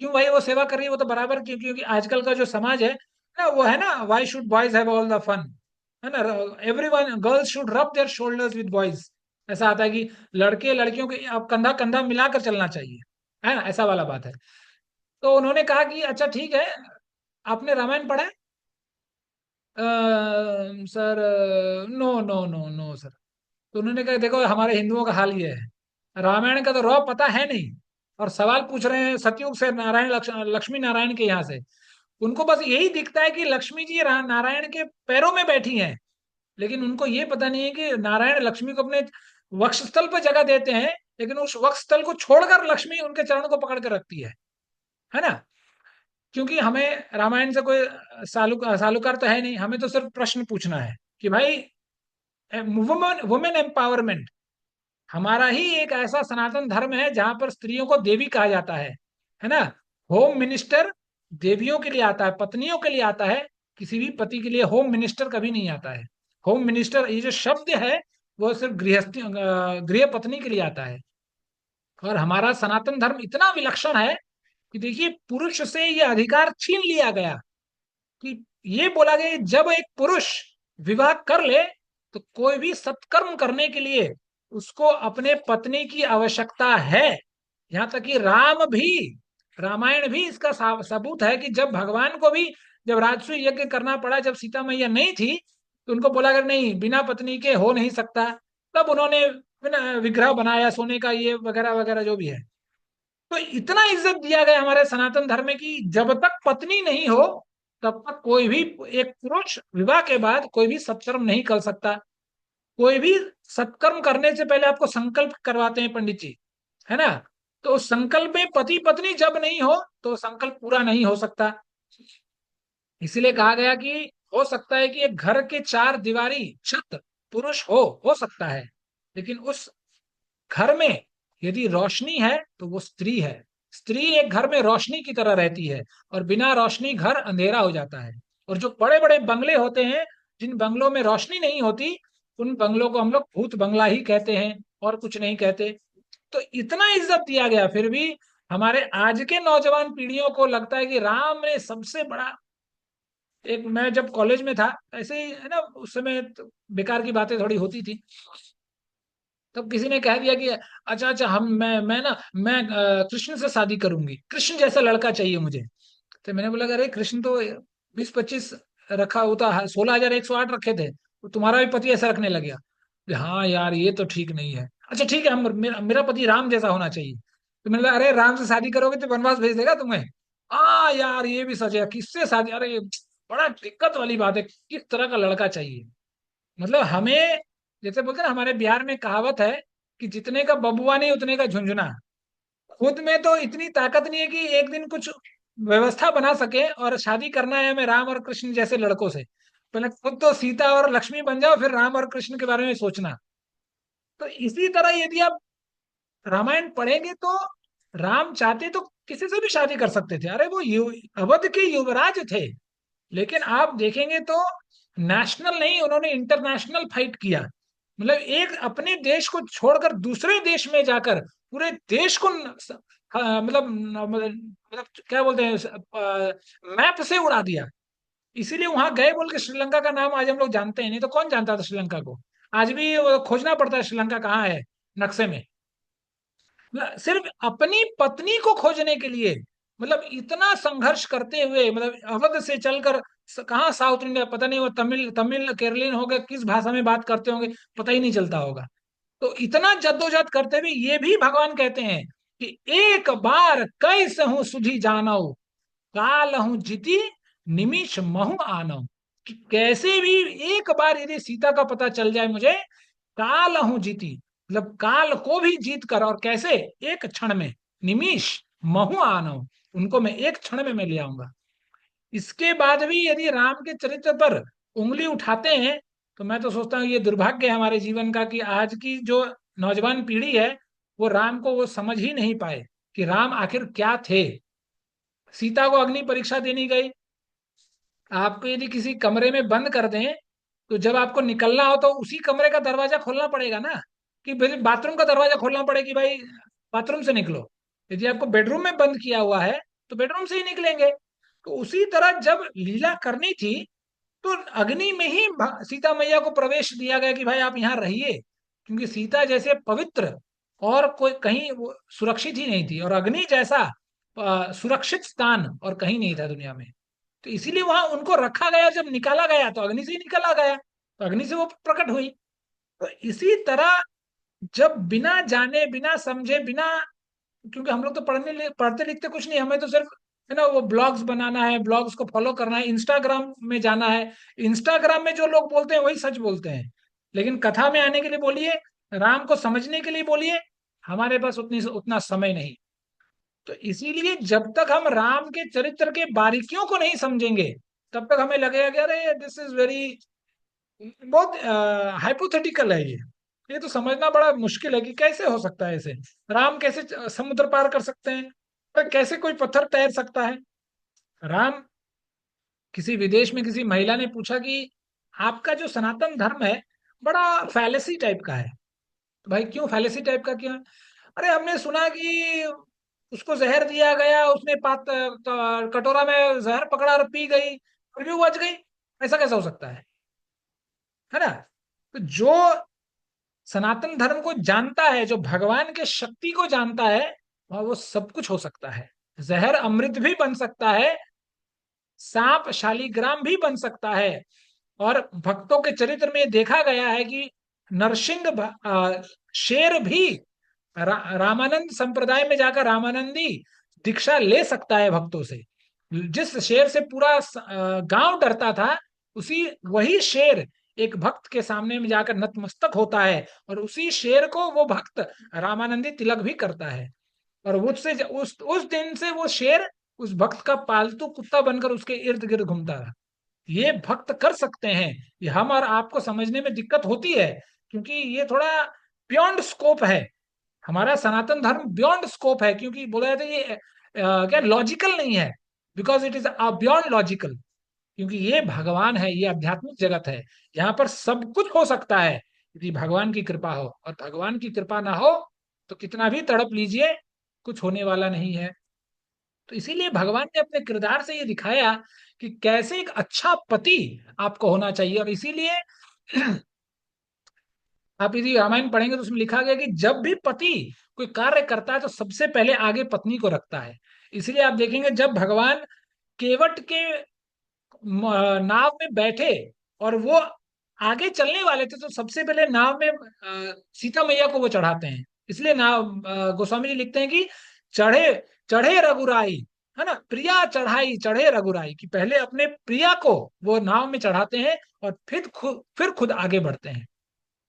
क्यों भाई, वो सेवा कर रही है, वो तो बराबर क्यों, क्योंकि आजकल का जो समाज है ना, वो है ना, why should boys have all the fun, है ना, everyone girls should rub their shoulders with boys. ऐसा आता है कि लड़के लड़कियों के आप कंधा कंधा मिलाकर चलना चाहिए, है ना, ऐसा वाला बात है। तो उन्होंने कहा कि अच्छा ठीक है, आपने रामायण पढ़ा है? Sir no no no no sir. तो उन्होंने कहा देखो हमारे हिंदुओं का हाल ये है, रामायण का तो रॉ पता है नहीं, और सवाल पूछ रहे हैं सतयुग से, लक्ष्मी नारायण के यहाँ से। उनको बस यही दिखता है कि लक्ष्मी जी नारायण के पैरों में बैठी हैं, लेकिन उनको ये पता नहीं है कि नारायण लक्ष्मी को अपने वक्षस्थल पर जगह देते हैं, लेकिन उस वक्षस्थल को छोड़कर लक्ष्मी उनके चरण को पकड़ कर रखती है ना। क्योंकि हमें रामायण से कोई सालुकार तो है नहीं, हमें तो सिर्फ प्रश्न पूछना है कि भाई वुमेन वुमेन एम्पावरमेंट हमारा ही एक ऐसा सनातन धर्म है जहां पर स्त्रियों को देवी कहा जाता है ना। होम मिनिस्टर देवियों के लिए आता है, पत्नियों के लिए आता है, किसी भी पति के लिए होम मिनिस्टर कभी नहीं आता है। होम मिनिस्टर ये जो शब्द है वो सिर्फ गृहस्थी गृह पत्नी के लिए आता है। और हमारा सनातन धर्म इतना विलक्षण है कि देखिए पुरुष से ये अधिकार छीन लिया गया कि ये बोला गया कि जब एक पुरुष विवाह कर ले तो कोई भी सत्कर्म करने के लिए उसको अपने पत्नी की आवश्यकता है। यहां तक कि राम भी, रामायण भी इसका सबूत है कि जब भगवान को भी जब राजसूय यज्ञ करना पड़ा, जब सीता मैया नहीं थी तो उनको बोला कर नहीं बिना पत्नी के हो नहीं सकता, तब उन्होंने विग्रह बनाया सोने का, ये वगैरह वगैरह जो भी है। तो इतना इज्जत दिया गया हमारे सनातन धर्म में कि जब तक पत्नी नहीं हो तब तक कोई भी एक पुरुष विवाह के बाद कोई भी सत्कर्म नहीं कर सकता। कोई भी सत्कर्म करने से पहले आपको संकल्प करवाते हैं पंडित जी, है ना। तो उस संकल्प में पति पत्नी जब नहीं हो तो संकल्प पूरा नहीं हो सकता। इसीलिए कहा गया कि हो सकता है कि एक घर के चार दीवारी छत पुरुष हो सकता है, लेकिन उस घर में यदि रोशनी है तो वो स्त्री है। स्त्री एक घर में रोशनी की तरह रहती है, और बिना रोशनी घर अंधेरा हो जाता है। और जो बड़े बड़े बंगले होते हैं, जिन बंगलों में रोशनी नहीं होती, उन बंगलों को हम लोग भूत बंगला ही कहते हैं और कुछ नहीं कहते। तो इतना इज्जत दिया गया, फिर भी हमारे आज के नौजवान पीढ़ियों को लगता है कि राम ने सबसे बड़ा। एक मैं जब कॉलेज में था ऐसे ही है ना, उस समय तो बेकार की बातें थोड़ी होती थी। तब किसी ने कह दिया कि अच्छा अच्छा हम मैं कृष्ण से शादी करूंगी, कृष्ण जैसा लड़का चाहिए मुझे। तो मैंने बोला कि अरे कृष्ण तो 20-25 रखा होता है, 16,108 रखे थे, तो तुम्हारा भी पति ऐसा रखने लग गया। बोले, हाँ यार ये तो ठीक नहीं है। अच्छा ठीक है, हम मेरा पति राम जैसा होना चाहिए। तो मैंने बोला अरे राम से शादी करोगे तो वनवास भेज देगा तुम्हें। हाँ यार ये भी सच है, किससे शादी, अरे ये बड़ा दिक्कत वाली बात है, किस तरह का लड़का चाहिए। मतलब हमें, जैसे बोलते हैं ना हमारे बिहार में कहावत है कि जितने का बबुआ नहीं उतने का झुंझुना। खुद में तो इतनी ताकत नहीं है कि एक दिन कुछ व्यवस्था बना सके, और शादी करना है हमें राम और कृष्ण जैसे लड़कों से। पहले खुद तो सीता और लक्ष्मी बन जाओ, फिर राम और कृष्ण के बारे में सोचना। तो इसी तरह यदि आप रामायण पढ़ेंगे तो राम चाहते तो किसी से भी शादी कर सकते थे, अरे वो अवध के युवराज थे। लेकिन आप देखेंगे तो नेशनल नहीं, उन्होंने इंटरनेशनल फाइट किया। मतलब एक अपने देश को छोड़कर दूसरे देश में जाकर पूरे देश को मतलब क्या बोलते हैं, मैप से उड़ा दिया। इसीलिए वहां गए बोल के श्रीलंका का नाम आज हम लोग जानते हैं, नहीं तो कौन जानता था श्रीलंका को। आज भी वो खोजना पड़ता है श्रीलंका कहाँ है नक्शे में। सिर्फ अपनी पत्नी को खोजने के लिए, मतलब इतना संघर्ष करते हुए, मतलब अवध से चलकर कहाँ साउथ इंडिया, पता नहीं वो तमिल तमिल केरलियन हो गए, किस भाषा में बात करते होंगे पता ही नहीं चलता होगा। तो इतना जद्दोजहद करते हुए ये भी भगवान कहते हैं कि एक बार कैसे हूं सुधी जानो, काल हूं जीती निमिष महु आनो। कि कैसे भी एक बार यदि सीता का पता चल जाए मुझे, काल हूं जीती, मतलब काल को भी जीत कर, और कैसे, एक क्षण में, निमिष महु आनो, उनको मैं एक क्षण में मैं ले आऊंगा। इसके बाद भी यदि राम के चरित्र पर उंगली उठाते हैं तो मैं तो सोचता हूँ ये दुर्भाग्य है हमारे जीवन का कि आज की जो नौजवान पीढ़ी है वो राम को वो समझ ही नहीं पाए कि राम आखिर क्या थे। सीता को अग्नि परीक्षा देनी गई, आपको यदि किसी कमरे में बंद कर दें तो जब आपको निकलना हो तो उसी कमरे का दरवाजा खोलना पड़ेगा ना, कि भाई बाथरूम का दरवाजा खोलना पड़े कि भाई बाथरूम से निकलो। यदि आपको बेडरूम में बंद किया हुआ है तो बेडरूम से ही निकलेंगे। तो उसी तरह जब लीला करनी थी तो अग्नि में ही सीता मैया को प्रवेश दिया गया कि भाई आप यहाँ रहिए, क्योंकि सीता जैसे पवित्र और कोई कहीं वो सुरक्षित ही नहीं थी, और अग्नि जैसा सुरक्षित स्थान और कहीं नहीं था दुनिया में। तो इसीलिए वहां उनको रखा गया, जब निकाला गया तो अग्नि से ही निकाला गया, तो अग्नि से वो प्रकट हुई। तो इसी तरह जब बिना जाने बिना समझे बिना, क्योंकि हम लोग तो पढ़ते लिखते कुछ नहीं, हमें तो सिर्फ है ना वो ब्लॉग्स बनाना है, ब्लॉग्स को फॉलो करना है, इंस्टाग्राम में जाना है। इंस्टाग्राम में जो लोग बोलते हैं वही सच बोलते हैं, लेकिन कथा में आने के लिए बोलिए, राम को समझने के लिए बोलिए, हमारे पास उतना समय नहीं। तो इसीलिए जब तक हम राम के चरित्र के बारीकियों को नहीं समझेंगे, तब तक हमें लगेगा कि अरे दिस इज वेरी, बहुत हाइपोथेटिकल है ये तो समझना बड़ा मुश्किल है कि कैसे हो सकता है ऐसे। राम कैसे समुद्र पार कर सकते हैं, और कैसे कोई पत्थर तैर सकता है। राम, किसी विदेश में किसी महिला ने पूछा कि आपका जो सनातन धर्म है बड़ा फैलेसी टाइप का है। तो भाई क्यों फैलेसी टाइप का क्यों है? अरे हमने सुना कि उसको जहर दिया गया, उसने कटोरा में जहर पकड़ा और पी गई, फिर भी वो बच गई। ऐसा कैसा हो सकता है ना? तो जो सनातन धर्म को जानता है, जो भगवान के शक्ति को जानता है, वह वो सब कुछ हो सकता है। जहर अमृत भी बन सकता है, सांप शालीग्राम भी बन सकता है। और भक्तों के चरित्र में देखा गया है कि नरसिंह शेर भी रामानंद संप्रदाय में जाकर रामानंदी दीक्षा ले सकता है भक्तों से। जिस शेर से पूरा गांव डरता था, उसी वही शेर एक भक्त के सामने में जाकर नतमस्तक होता है, और उसी शेर को वो भक्त रामानंदी तिलक भी करता है। और उससे उस दिन से वो शेर उस भक्त का पालतू कुत्ता बनकर उसके इर्द गिर्द घूमता रहा। ये भक्त कर सकते हैं। ये हम और आपको समझने में दिक्कत होती है, क्योंकि ये थोड़ा बियॉन्ड स्कोप है। हमारा सनातन धर्म बियॉन्ड स्कोप है, क्योंकि बोला जाता है ये क्या लॉजिकल नहीं है, because it is beyond logical. क्योंकि ये भगवान है, ये आध्यात्मिक जगत है, यहाँ पर सब कुछ हो सकता है यदि भगवान की कृपा हो। और भगवान की कृपा ना हो तो कितना भी तड़प लीजिए, कुछ होने वाला नहीं है। तो इसीलिए भगवान ने अपने किरदार से ये दिखाया कि कैसे एक अच्छा पति आपको होना चाहिए। और इसीलिए आप यदि रामायण पढ़ेंगे तो उसमें लिखा गया कि जब भी पति कोई कार्य करता है तो सबसे पहले आगे पत्नी को रखता है। इसलिए आप देखेंगे जब भगवान केवट के नाव में बैठे और वो आगे चलने वाले थे, तो सबसे पहले नाव में सीता मैया को वो चढ़ाते हैं। इसलिए नाव गोस्वामी जी लिखते हैं कि चढ़े चढ़े रघुराई, है ना, प्रिया चढ़ाई चढ़े रघुराई, कि पहले अपने प्रिया को वो नाव में चढ़ाते हैं और फिर खुद आगे बढ़ते हैं।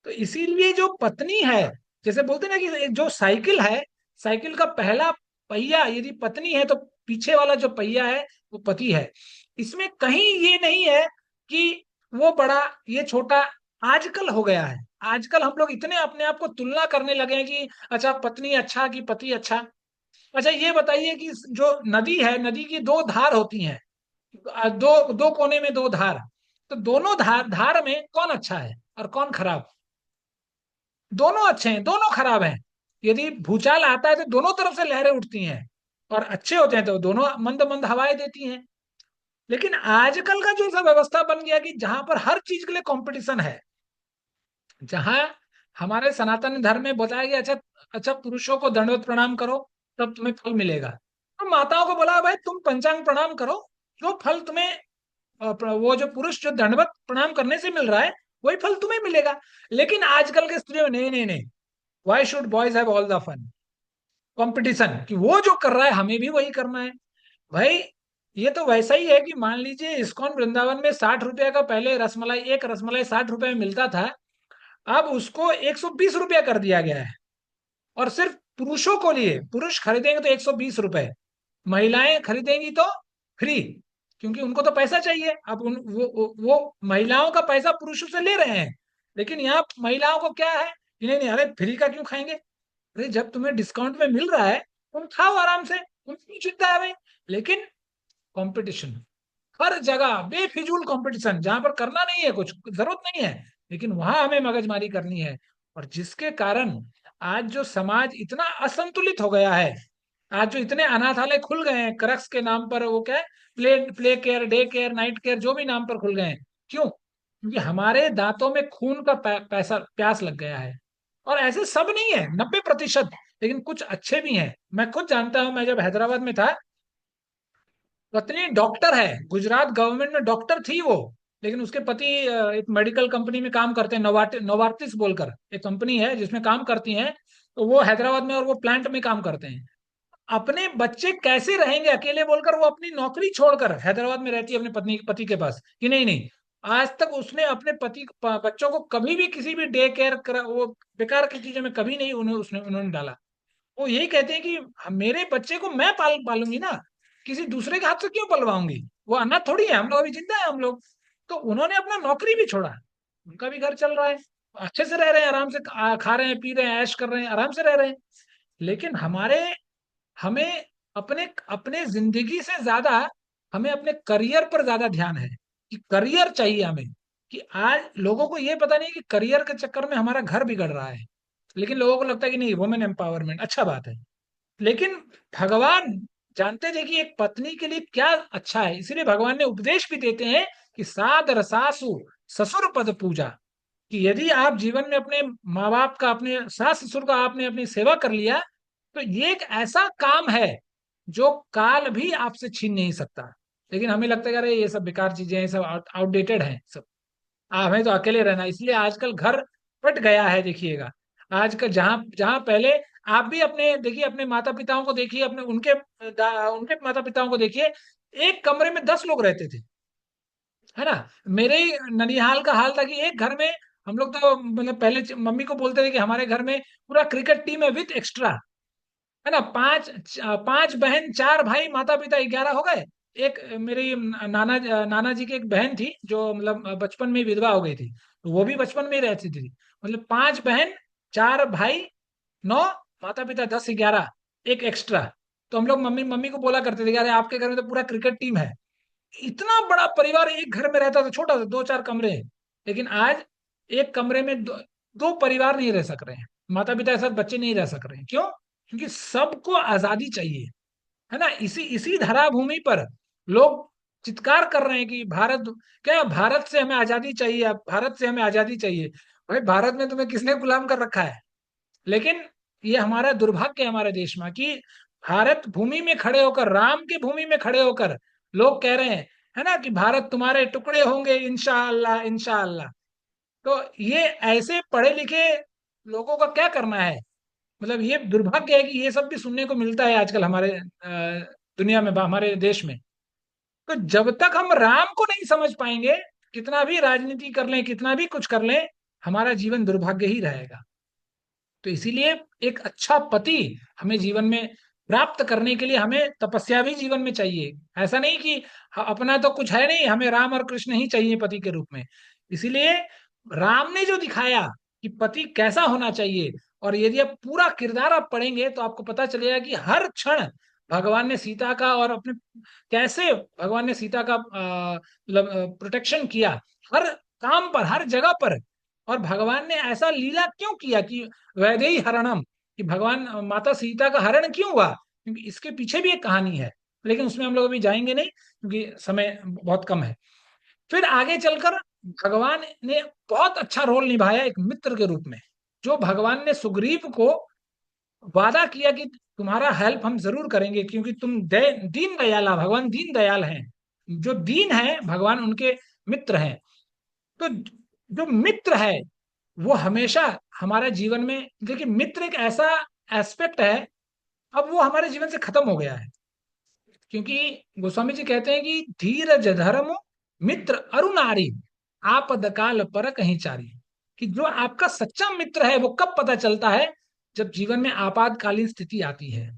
तो इसीलिए जो पत्नी है, जैसे बोलते हैं ना कि जो साइकिल है, साइकिल का पहला पहिया यदि पत्नी है तो पीछे वाला जो पहिया है वो पति है। इसमें कहीं ये नहीं है कि वो बड़ा ये छोटा। आजकल हो गया है, आजकल हम लोग इतने अपने आप को तुलना करने लगे हैं कि अच्छा पत्नी अच्छा कि पति अच्छा। अच्छा ये बताइए कि जो नदी है, नदी की दो धार होती हैं, दो दो कोने में दो धार, तो दोनों धार धार में कौन अच्छा है और कौन खराब? दोनों अच्छे हैं, दोनों खराब हैं। यदि भूचाल आता है तो दोनों तरफ से लहरें उठती हैं, और अच्छे होते हैं तो दोनों मंद मंद हवाएं देती हैं। लेकिन आजकल का जो ऐसा व्यवस्था बन गया कि जहां पर हर चीज के लिए कंपटीशन है, जहां हमारे सनातन धर्म में बताया गया अच्छा अच्छा पुरुषों को दंडवत प्रणाम करो तब तुम्हें फल मिलेगा, तो माताओं को बोला भाई तुम पंचांग प्रणाम करो, जो फल तुम्हें वो जो पुरुष जो दंडवत प्रणाम करने से मिल रहा है वही फल तुम्हें मिलेगा। लेकिन आजकल के स्त्रियों नहीं नहीं नहीं, why should boys have all the fun, competition, कि वो जो कर रहा है हमें भी वही करना है। भाई ये तो वैसा ही है कि मान लीजिए इस्कॉन वृंदावन में 60 रुपए का पहले रसमलाई, एक रसमलाई 60 रुपए में मिलता था, अब उसको 120 रुपया कर दिया गया है। और सिर्फ पुरुषों को लिए, पुरुष खरीदेंगे तो 120 रुपए, महिलाएं खरीदेंगी तो फ्री, क्योंकि उनको तो पैसा चाहिए। अब वो महिलाओं का पैसा पुरुषों से ले रहे हैं, लेकिन यहाँ महिलाओं को क्या है कि नहीं नहीं अरे फ्री का क्यों खाएंगे, अरे जब तुम्हें डिस्काउंट में मिल रहा है तुम खाओ आराम से, तुम क्यों चिंता है भाई। लेकिन कंपटीशन हर जगह, बेफिजूल कंपटीशन, जहां पर करना नहीं है, कुछ जरूरत नहीं है, लेकिन वहां हमें मगजमारी करनी है। और जिसके कारण आज जो समाज इतना असंतुलित हो गया है, आज जो इतने अनाथालय खुल गए हैं क्रक्स के नाम पर, वो क्या है, play play care, day care, night care, जो भी नाम पर खुल गए हैं, क्यों? क्योंकि हमारे दांतों में खून का पैसा प्यास लग गया है। और ऐसे सब नहीं है, 90%, लेकिन कुछ अच्छे भी हैं। मैं खुद जानता हूं, मैं जब हैदराबाद में था, पत्नी डॉक्टर है, गुजरात गवर्नमेंट में डॉक्टर थी वो, लेकिन उसके पति एक मेडिकल कंपनी में काम करते हैं, नोवार्टिस बोलकर एक कंपनी है जिसमें काम करती हैं। तो वो हैदराबाद में और वो प्लांट में काम करते हैं। अपने बच्चे कैसे रहेंगे अकेले बोलकर वो अपनी नौकरी छोड़कर हैदराबाद में रहती है अपने पत्नी पति के पास, कि नहीं नहीं, आज तक उसने अपने बच्चों को कभी भी किसी भी डे केयर वो बेकार की चीजों में कभी नहीं उन्होंने डाला। वो यही कहते हैं कि मेरे बच्चे को मैं पालूंगी ना, किसी दूसरे के हाथ से क्यों पलवाऊंगी? वो अनाथ थोड़ी है, हम लोग अभी जिंदा है हम लोग। तो उन्होंने अपना नौकरी भी छोड़ा, उनका भी घर चल रहा है, अच्छे से रह रहे हैं, आराम से खा रहे हैं, पी रहे हैं, ऐश कर रहे हैं, आराम से रह रहे हैं। लेकिन हमें अपने अपने जिंदगी से ज्यादा हमें अपने करियर पर ज्यादा ध्यान है, कि करियर चाहिए हमें। कि आज लोगों को ये पता नहीं कि करियर के चक्कर में हमारा घर बिगड़ रहा है, लेकिन लोगों को लगता है कि नहीं, वुमेन एम्पावरमेंट अच्छा बात है। लेकिन भगवान जानते थे कि एक पत्नी के लिए क्या अच्छा है, इसीलिए भगवान ने उपदेश भी देते हैं कि सादर सासु ससुर पद पूजा। कि यदि आप जीवन में अपने माँ बाप का, अपने सास ससुर का आपने अपनी सेवा कर लिया, तो ये एक ऐसा काम है जो काल भी आपसे छीन नहीं सकता। लेकिन हमें लगता है कि अरे ये सब बेकार चीजें हैं, सब आउटडेटेड हैं सब, हमें तो अकेले रहना है। इसलिए आजकल घर पट गया है, देखिएगा। आजकल जहां जहां पहले आप भी अपने देखिए, अपने माता पिताओं को देखिए, अपने उनके माता पिताओं को देखिए, एक कमरे में 10 लोग रहते थे, है ना। मेरे ही ननिहाल का हाल था कि एक घर में हम लोग तो मतलब पहले मम्मी को बोलते थे कि हमारे घर में पूरा क्रिकेट टीम है विथ एक्स्ट्रा, है ना। पांच बहन, 4 भाई, माता पिता 11 हो गए। एक मेरी नाना जी की एक बहन थी जो मतलब बचपन में ही विधवा हो गई थी, तो वो भी बचपन में ही रहती थी। मतलब 5 बहन, 4 भाई, 9, माता पिता 10, 11, एक एक्स्ट्रा। तो हम लोग मम्मी मम्मी को बोला करते थे कि अरे आपके घर में तो पूरा क्रिकेट टीम है। इतना बड़ा परिवार एक घर में रहता था, छोटा सा 2-4 कमरे हैं। लेकिन आज एक कमरे में दो परिवार नहीं रह सक रहे हैं, माता पिता के साथ बच्चे नहीं रह सक रहे हैं। क्यों? क्योंकि सबको आजादी चाहिए, है ना। इसी इसी धरा भूमि पर लोग चित्कार कर रहे हैं कि भारत, क्या भारत से हमें आजादी चाहिए, अब भारत से हमें आजादी चाहिए। भाई भारत में तुम्हें किसने गुलाम कर रखा है? लेकिन ये हमारा दुर्भाग्य है हमारे देश में कि भारत भूमि में खड़े होकर, राम की भूमि में खड़े होकर लोग कह रहे हैं, है ना, कि भारत तुम्हारे टुकड़े होंगे इंशाअल्लाह इंशाअल्लाह। तो ये ऐसे पढ़े लिखे लोगों का क्या करना है? मतलब ये दुर्भाग्य है कि ये सब भी सुनने को मिलता है आजकल हमारे दुनिया में, हमारे देश में। तो जब तक हम राम को नहीं समझ पाएंगे, कितना भी राजनीति कर लें, कितना भी कुछ कर लें, हमारा जीवन दुर्भाग्य ही रहेगा। तो इसीलिए एक अच्छा पति हमें जीवन में प्राप्त करने के लिए हमें तपस्या भी जीवन में चाहिए। ऐसा नहीं कि अपना तो कुछ है नहीं, हमें राम और कृष्ण ही चाहिए पति के रूप में। इसीलिए राम ने जो दिखाया कि पति कैसा होना चाहिए, और यदि आप पूरा किरदार आप पढ़ेंगे तो आपको पता चलेगा कि हर क्षण भगवान ने सीता का और अपने कैसे भगवान ने सीता का मतलब प्रोटेक्शन किया, हर काम पर, हर जगह पर। और भगवान ने ऐसा लीला क्यों किया कि वैदेही हरणम, कि भगवान माता सीता का हरण क्यों हुआ? क्योंकि इसके पीछे भी एक कहानी है, लेकिन उसमें हम लोग अभी जाएंगे नहीं क्योंकि समय बहुत कम है। फिर आगे चलकर भगवान ने बहुत अच्छा रोल निभाया एक मित्र के रूप में। जो भगवान ने सुग्रीव को वादा किया कि तुम्हारा हेल्प हम जरूर करेंगे, क्योंकि तुम दीन दयाला, भगवान दीन दयाल हैं। जो दीन है भगवान उनके मित्र हैं। तो जो मित्र है वो हमेशा हमारे जीवन में, देखिए मित्र एक ऐसा एस्पेक्ट है, अब वो हमारे जीवन से खत्म हो गया है। क्योंकि गोस्वामी जी कहते हैं कि धीरज धर्म मित्र अरुणारी, आपद काल पर कहीं चारी। कि जो आपका सच्चा मित्र है वो कब पता चलता है? जब जीवन में आपातकालीन स्थिति आती है।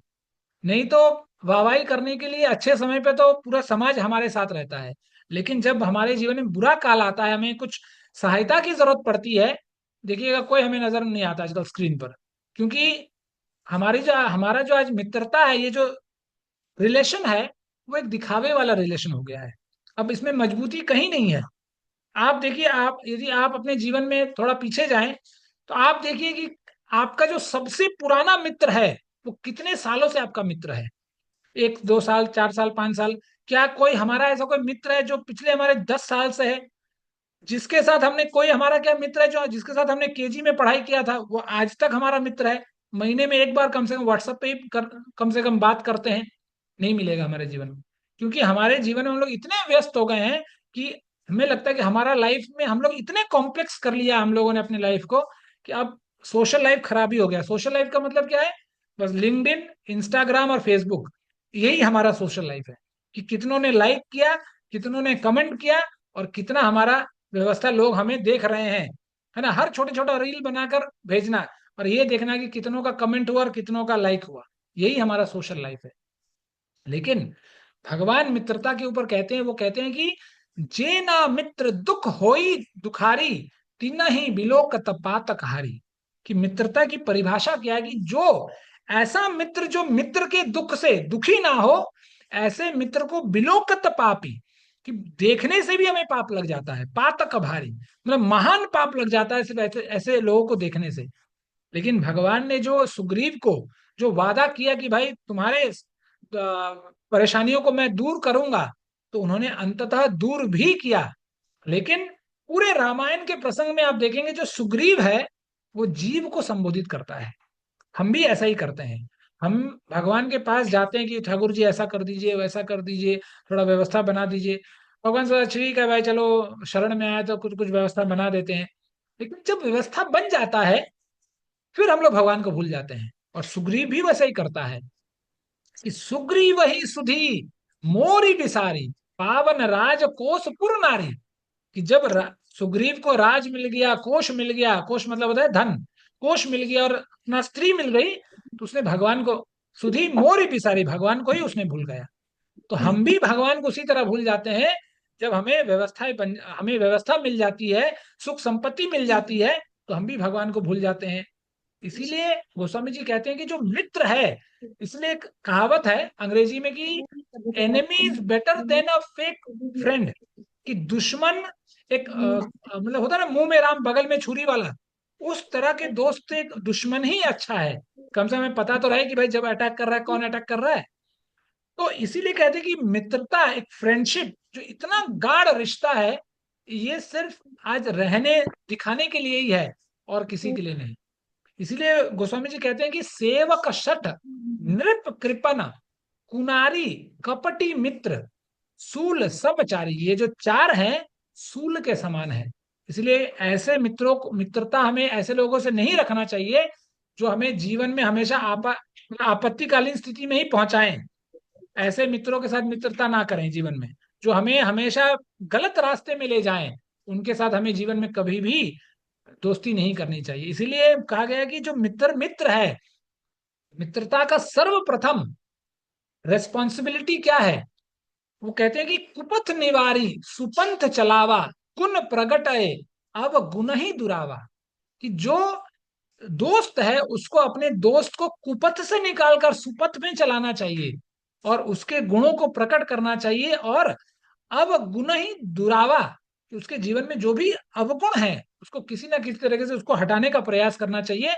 नहीं तो वाहवाही करने के लिए अच्छे समय पे तो पूरा समाज हमारे साथ रहता है, लेकिन जब हमारे जीवन में बुरा काल आता है, हमें कुछ सहायता की जरूरत पड़ती है, देखिएगा कोई हमें नजर नहीं आता आजकल स्क्रीन पर। क्योंकि हमारा जो आज मित्रता है, ये जो रिलेशन है, वो एक दिखावे वाला रिलेशन हो गया है। अब इसमें मजबूती कहीं नहीं है। आप देखिए, आप यदि आप अपने जीवन में थोड़ा पीछे जाएं तो आप देखिए कि आपका जो सबसे पुराना मित्र है वो कितने सालों से आपका मित्र है। 1-2 साल, 4 साल, 5 साल। क्या कोई हमारा ऐसा कोई मित्र है जो पिछले हमारे 10 साल से है? जिसके साथ हमने, कोई हमारा क्या मित्र है जो जिसके साथ हमने केजी में पढ़ाई किया था वो आज तक हमारा मित्र है? महीने में एक बार कम से कम व्हाट्सएप पे ही कम से कम बात करते हैं? नहीं मिलेगा हमारे जीवन में। क्योंकि हमारे जीवन में हम लोग इतने व्यस्त हो गए हैं कि हमें लगता है कि हमारा लाइफ में हम लोग इतने कॉम्प्लेक्स कर लिया हम लोगों ने अपने लाइफ को, कि अब सोशल लाइफ खराब ही हो गया। सोशल लाइफ का मतलब क्या है? बस लिंक्डइन, इंस्टाग्राम और फेसबुक, यही हमारा सोशल लाइफ है। कि कितनों ने लाइक किया, कितनों ने कमेंट किया, और कितना हमारा व्यवस्था लोग हमें देख रहे हैं, है ना। हर छोटे छोटा रील बनाकर भेजना, और ये देखना कि कितनों का कमेंट हुआ और कितनों का लाइक हुआ। यही हमारा सोशल लाइफ है। लेकिन भगवान मित्रता के ऊपर कहते हैं, वो कहते हैं कि जे ना मित्र दुख होई दुखारी, तिनहि बिलोकत पातक हारी। कि मित्रता की परिभाषा क्या है कि जो ऐसा मित्र जो मित्र के दुख से दुखी ना हो, ऐसे मित्र को बिलोकत पापी, कि देखने से भी हमें पाप लग जाता है, पातक भारी मतलब महान पाप लग जाता है सिर्फ ऐसे ऐसे लोगों को देखने से। लेकिन भगवान ने जो सुग्रीव को जो वादा किया कि भाई तुम्हारे परेशानियों को मैं दूर करूंगा, तो उन्होंने अंततः दूर भी किया। लेकिन पूरे रामायण के प्रसंग में आप देखेंगे जो सुग्रीव है वो जीव को संबोधित करता है। हम भी ऐसा ही करते हैं। हम भगवान के पास जाते हैं कि ठाकुर जी ऐसा कर दीजिए, वैसा कर दीजिए, थोड़ा व्यवस्था बना दीजिए। भगवान से ठीक है भाई, चलो शरण में आए तो कुछ कुछ व्यवस्था बना देते हैं। लेकिन जब व्यवस्था बन जाता है फिर हम लोग भगवान को भूल जाते हैं। और सुग्रीव भी वैसा ही करता है कि सुग्रीव ही सुधी मोरी बिसारी, पावन राज कोष पुर नारी। कि जब सुग्रीव को राज मिल गया, कोष मिल गया, कोष मतलब होता है धन, कोष मिल गया और अपना स्त्री मिल गई, तो उसने भगवान को सुधी मोरी बिसारी, भगवान को ही उसने भूल गया। तो हम भी भगवान को उसी तरह भूल जाते हैं। जब हमें व्यवस्था मिल जाती है, सुख संपत्ति मिल जाती है, तो हम भी भगवान को भूल जाते हैं। इसीलिए गोस्वामी जी कहते हैं कि जो मित्र है, इसलिए एक कहावत है अंग्रेजी में कि enemy is better than a fake friend. कि दुश्मन एक मतलब होता है ना, मुंह में राम बगल में छुरी वाला, उस तरह के दोस्त से एक दुश्मन ही अच्छा है। कम से कम हमें पता तो रहे कि भाई जब अटैक कर रहा है कौन अटैक कर रहा है। तो इसीलिए कहते हैं कि मित्रता, एक फ्रेंडशिप जो इतना गाढ़ रिश्ता है, ये सिर्फ आज रहने दिखाने के लिए ही है और किसी के लिए नहीं। इसीलिए गोस्वामी जी कहते हैं कि सेवक शठ, नृप कृपन, कुनारी, कपटी मित्र, सूल सब चारी। ये जो चार हैं सूल के समान है। इसलिए ऐसे मित्रों को, मित्रता हमें ऐसे लोगों से नहीं रखना चाहिए जो हमें जीवन में हमेशा आपत्तिकालीन स्थिति में ही पहुंचाएं। ऐसे मित्रों के साथ मित्रता ना करें जीवन में, जो हमें हमेशा गलत रास्ते में ले जाएं। उनके साथ हमें जीवन में कभी भी दोस्ती नहीं करनी चाहिए। इसीलिए कहा गया कि जो मित्र मित्र है, मित्रता का सर्वप्रथम रेस्पॉन्सिबिलिटी क्या है? वो कहते हैं कि कुपथ निवारी सुपंथ चलावा, गुण प्रगटय अब गुण ही दुरावा। कि जो दोस्त है उसको अपने दोस्त को कुपथ से निकालकर सुपथ में चलाना चाहिए और उसके गुणों को प्रकट करना चाहिए। और अब गुण ही दुरावा, कि उसके जीवन में जो भी अवगुण है उसको किसी ना किसी तरीके से उसको हटाने का प्रयास करना चाहिए,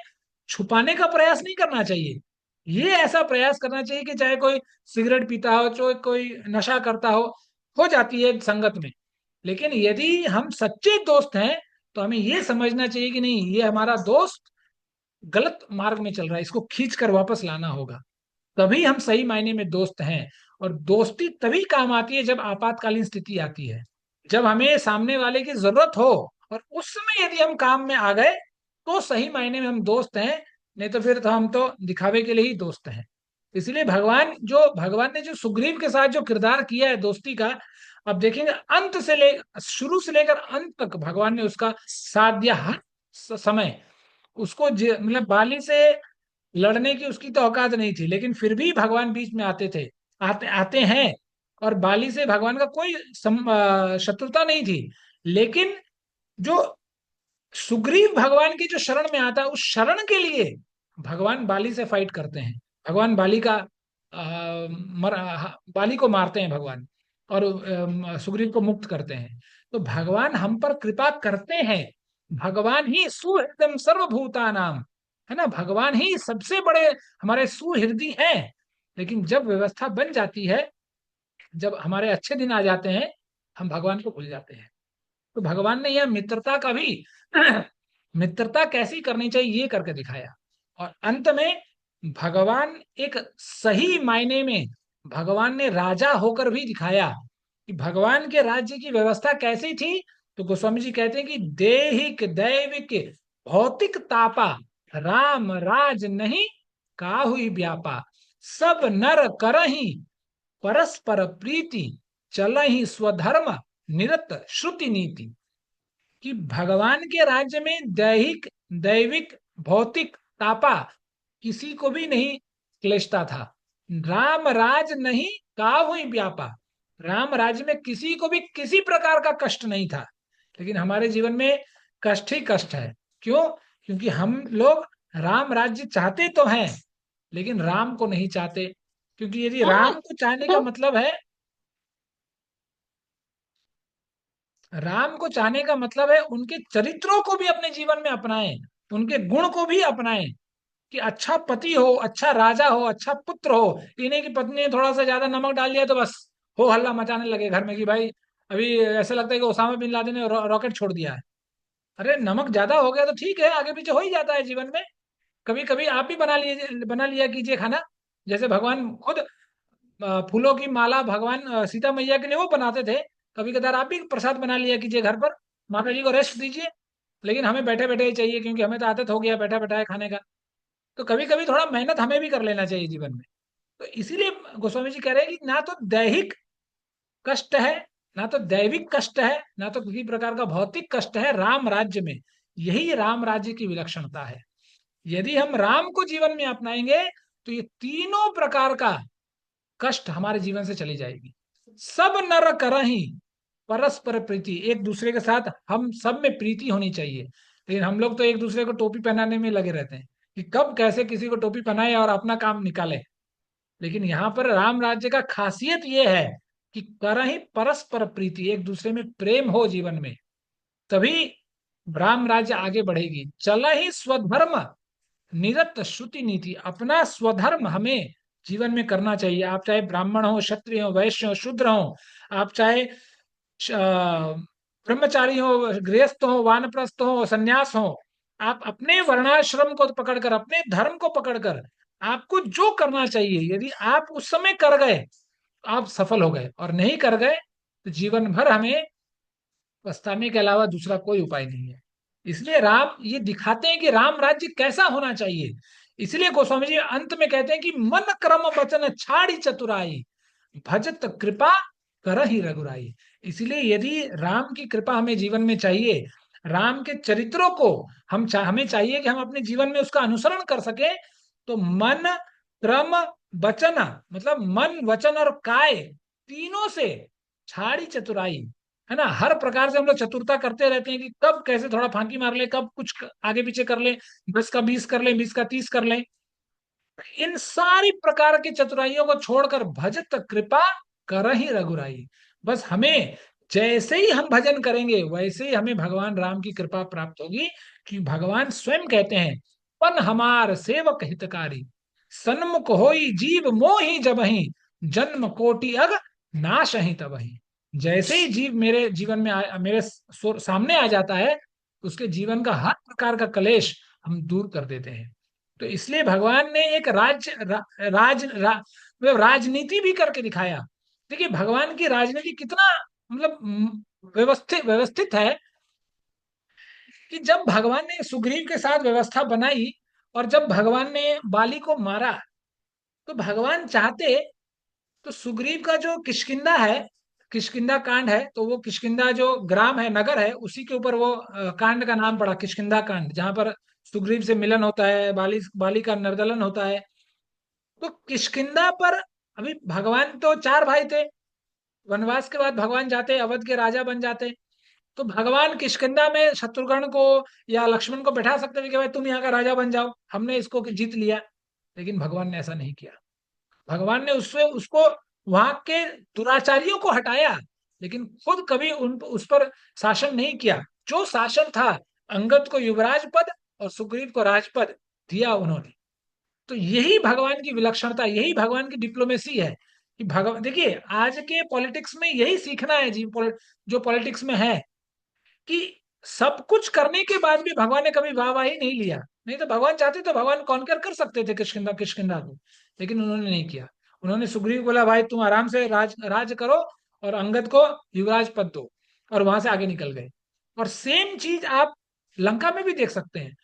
छुपाने का प्रयास नहीं करना चाहिए। ये ऐसा प्रयास करना चाहिए कि चाहे कोई सिगरेट पीता हो, चाहे कोई नशा करता हो जाती है संगत में। लेकिन यदि हम सच्चे दोस्त हैं तो हमें ये समझना चाहिए कि नहीं, ये हमारा दोस्त गलत मार्ग में चल रहा है, इसको खींच कर वापस लाना होगा। तभी हम सही मायने में दोस्त हैं। और दोस्ती तभी काम आती है जब आपातकालीन स्थिति आती है, जब हमें सामने वाले की जरूरत हो, और उस समय यदि हम काम में आ गए तो सही मायने में हम दोस्त हैं। नहीं तो फिर तो हम तो दिखावे के लिए ही दोस्त हैं। इसलिए भगवान ने जो सुग्रीव के साथ जो किरदार किया है दोस्ती का, अब देखेंगे अंत से ले शुरू से लेकर अंत तक भगवान ने उसका साथ दिया। हर समय उसको मतलब बाली से लड़ने की उसकी तो औकात नहीं थी, लेकिन फिर भी भगवान बीच में आते थे, आते आते हैं। और बाली से भगवान का कोई शत्रुता नहीं थी। लेकिन जो सुग्रीव भगवान की जो शरण में आता है, उस शरण के लिए भगवान बाली से फाइट करते हैं। भगवान बाली का बाली को मारते हैं भगवान, और सुग्रीव को मुक्त करते हैं। तो भगवान हम पर कृपा करते हैं। भगवान ही सुहृदम सर्वभूता नाम, है ना, भगवान ही सबसे बड़े हमारे सुहृदय हैं। लेकिन जब व्यवस्था बन जाती है, जब हमारे अच्छे दिन आ जाते हैं, हम भगवान को भूल जाते हैं। तो भगवान ने यह मित्रता का भी मित्रता कैसी करनी चाहिए ये करके दिखाया। और अंत में भगवान एक सही मायने में भगवान ने राजा होकर भी दिखाया कि भगवान के राज्य की व्यवस्था कैसी थी। तो गोस्वामी जी कहते हैं कि देहिक दैविक भौतिक तापा, राम राज नहीं काहुई व्यापा, सब नर करही परस्पर प्रीति, चलहि स्वधर्म निरत श्रुति नीति। कि भगवान के राज्य में दैहिक दैविक भौतिक तापा, किसी को भी नहीं क्लेशता था। राम राज नहीं काहुई व्यापा, राम राज्य में किसी को भी किसी प्रकार का कष्ट नहीं था। लेकिन हमारे जीवन में कष्ट ही कष्ट है। क्यों? क्योंकि हम लोग राम राज्य चाहते तो हैं, लेकिन राम को नहीं चाहते। क्योंकि यदि राम को चाहने का मतलब है, राम को चाहने का मतलब है उनके चरित्रों को भी अपने जीवन में अपनाएं, उनके गुण को भी अपनाएं। कि अच्छा पति हो, अच्छा राजा हो, अच्छा पुत्र हो, इन्हें की पत्नी ने थोड़ा सा ज्यादा नमक डाल दिया तो बस हो हल्ला मचाने लगे घर में कि भाई अभी ऐसा लगता है कि ओसामा बिन लादेन ने रॉकेट छोड़ दिया है। अरे नमक ज्यादा हो गया तो ठीक है, आगे पीछे हो ही जाता है जीवन में। कभी कभी आप भी बना लिया कीजिए खाना। जैसे भगवान खुद फूलों की माला भगवान सीता मैया के लिए वो बनाते थे। कभी कदार आप भी प्रसाद बना लिया कीजिए घर पर, माता जी को रेस्ट दीजिए। लेकिन हमें बैठे बैठे ही चाहिए, क्योंकि हमें तो आदत हो गया बैठा बैठा है खाने का। तो कभी कभी थोड़ा मेहनत हमें भी कर लेना चाहिए जीवन में। तो इसीलिए गोस्वामी जी कह रहे हैं कि ना तो दैहिक कष्ट है, ना तो दैविक कष्ट है, ना तो किसी प्रकार का भौतिक कष्ट है राम राज्य में। यही राम राज्य की विलक्षणता है। यदि हम राम को जीवन में अपनाएंगे तो ये तीनों प्रकार का कष्ट हमारे जीवन से चली जाएगी। सब नर करही परस्पर प्रीति, एक दूसरे के साथ हम सब में प्रीति होनी चाहिए। लेकिन हम लोग तो एक दूसरे को टोपी पहनाने में लगे रहते हैं कि कब कैसे किसी को टोपी पहनाए और अपना काम निकाले। लेकिन यहाँ पर राम राज्य का खासियत यह है कि करही परस्पर प्रीति, एक दूसरे में प्रेम हो जीवन में, तभी राम राज्य आगे बढ़ेगी। चला ही स्वधर्म निरत श्रुति नीति, अपना स्वधर्म हमें जीवन में करना चाहिए। आप चाहे ब्राह्मण हो, क्षत्रिय हो, वैश्य हो, शूद्र हो, आप चाहे ब्रह्मचारी हो, गृहस्थ हो, वानप्रस्थ हो, सन्यास हो, आप अपने वर्णाश्रम को पकड़कर, अपने धर्म को पकड़कर आपको जो करना चाहिए, यदि आप उस समय कर गए तो आप सफल हो गए, और नहीं कर गए तो जीवन भर हमें पछताने के अलावा दूसरा कोई उपाय नहीं है। इसलिए राम ये दिखाते हैं कि राम राज्य कैसा होना चाहिए। इसलिए गोस्वामी जी अंत में कहते हैं कि मन क्रम वचन छाड़ी चतुराई, भजत कृपा कर ही रघुराई। इसलिए यदि राम की कृपा हमें जीवन में चाहिए, राम के चरित्रों को हमें चाहिए कि हम अपने जीवन में उसका अनुसरण कर सके, तो मन क्रम वचन, मतलब मन वचन और काय तीनों से छाड़ी चतुराई, है ना। हर प्रकार से हम लोग चतुरता करते रहते हैं कि कब कैसे थोड़ा फांकी मार ले, कब कुछ आगे पीछे कर ले, 10 का 20 कर ले, 20 का 30 कर ले। इन सारी प्रकार की चतुराइयों को छोड़कर भजत कृपा कर ही रघुराई। बस हमें जैसे ही हम भजन करेंगे वैसे ही हमें भगवान राम की कृपा प्राप्त होगी। कि भगवान स्वयं कहते हैं, पन हमार सेवक हितकारी, सन्मुख होई जीव मोहि जबहि, जन्म कोटि अग नाश ही तबहि। जैसे ही जीव मेरे जीवन में मेरे सामने आ जाता है, उसके जीवन का हर प्रकार का कलेश हम दूर कर देते हैं। तो इसलिए भगवान ने एक मतलब राजनीति भी करके दिखाया। देखिए भगवान की राजनीति कितना मतलब व्यवस्थित व्यवस्थित है। कि जब भगवान ने सुग्रीव के साथ व्यवस्था बनाई और जब भगवान ने बाली को मारा, तो भगवान चाहते तो सुग्रीव का जो किष्किंधा है, किष्किंधा कांड है, तो वो किष्किंधा जो ग्राम है, नगर है, उसी के ऊपर वो कांड का नाम पड़ा किष्किंधा कांड, जहां पर सुग्रीव से मिलन होता है, बाली बाली का नर्दलन होता है। तो किष्किंधा पर अभी भगवान तो 4 भाई थे, वनवास के बाद भगवान जाते अवध के राजा बन जाते। तो भगवान किष्किंधा में शत्रुघ्न को या लक्ष्मण को बैठा सकते थे कि भाई तुम यहाँ का राजा बन जाओ, हमने इसको जीत लिया। लेकिन भगवान ने ऐसा नहीं किया। भगवान ने उससे उसको वहां के दुराचारियों को हटाया, लेकिन खुद कभी उस पर शासन नहीं किया। जो शासन था, अंगद को युवराज पद और सुग्रीव को राजपद दिया उन्होंने। तो यही भगवान की विलक्षणता, यही भगवान की डिप्लोमेसी है। कि भगवान देखिए आज के पॉलिटिक्स में यही सीखना है जी, जो पॉलिटिक्स में है कि सब कुछ करने के बाद भी भगवान ने कभी वाहवाही नहीं लिया। नहीं तो भगवान चाहते तो भगवान कॉन्कर कर सकते थे किष्किंधा किष्किंधा को, लेकिन उन्होंने नहीं किया। उन्होंने सुग्रीव को बोला भाई तुम आराम से राज करो और अंगद को युवराज पद दो, और वहां से आगे निकल गए। और सेम चीज आप लंका में भी देख सकते हैं।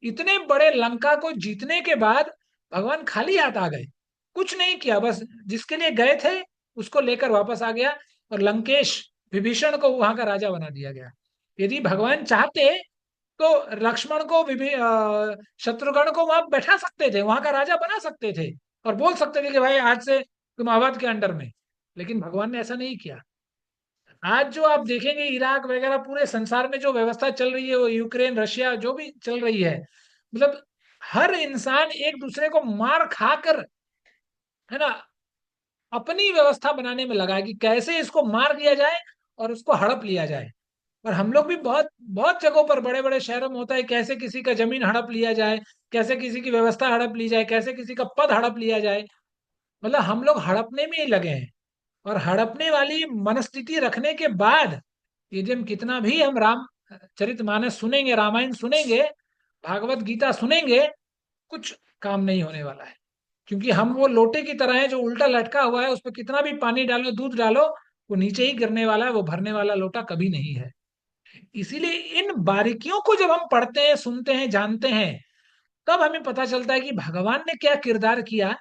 इतने बड़े लंका को जीतने के बाद भगवान खाली हाथ आ गए, कुछ नहीं किया, बस जिसके लिए गए थे उसको लेकर वापस आ गया, और लंकेश विभीषण को वहां का राजा बना दिया गया। यदि भगवान चाहते तो लक्ष्मण को शत्रुघ्न को वहां बैठा सकते थे, वहां का राजा बना सकते थे और बोल सकते थे कि भाई आज से तुम अवध के अंडर में। लेकिन भगवान ने ऐसा नहीं किया। आज जो आप देखेंगे इराक वगैरह पूरे संसार में जो व्यवस्था चल रही है, वो यूक्रेन रशिया जो भी चल रही है, मतलब हर इंसान एक दूसरे को मार खाकर, है ना, अपनी व्यवस्था बनाने में लगा है कि कैसे इसको मार दिया जाए और उसको हड़प लिया जाए। और हम लोग भी बहुत बहुत जगहों पर बड़े बड़े शहरों में होता है, कैसे किसी का जमीन हड़प लिया जाए, कैसे किसी की व्यवस्था हड़प ली जाए, कैसे किसी का पद हड़प लिया जाए। मतलब हम लोग हड़पने में ही लगे हैं। और हड़पने वाली मनस्थिति रखने के बाद यदि हम कितना भी हम राम चरितमानस सुनेंगे, रामायण सुनेंगे, भागवत गीता सुनेंगे, कुछ काम नहीं होने वाला है। क्योंकि हम वो लोटे की तरह है जो उल्टा लटका हुआ है, उस पर कितना भी पानी डालो, दूध डालो, वो नीचे ही गिरने वाला है, वो भरने वाला लोटा कभी नहीं है। इसीलिए इन बारीकियों को जब हम पढ़ते हैं, सुनते हैं, जानते हैं, तब हमें पता चलता है कि भगवान ने क्या किरदार किया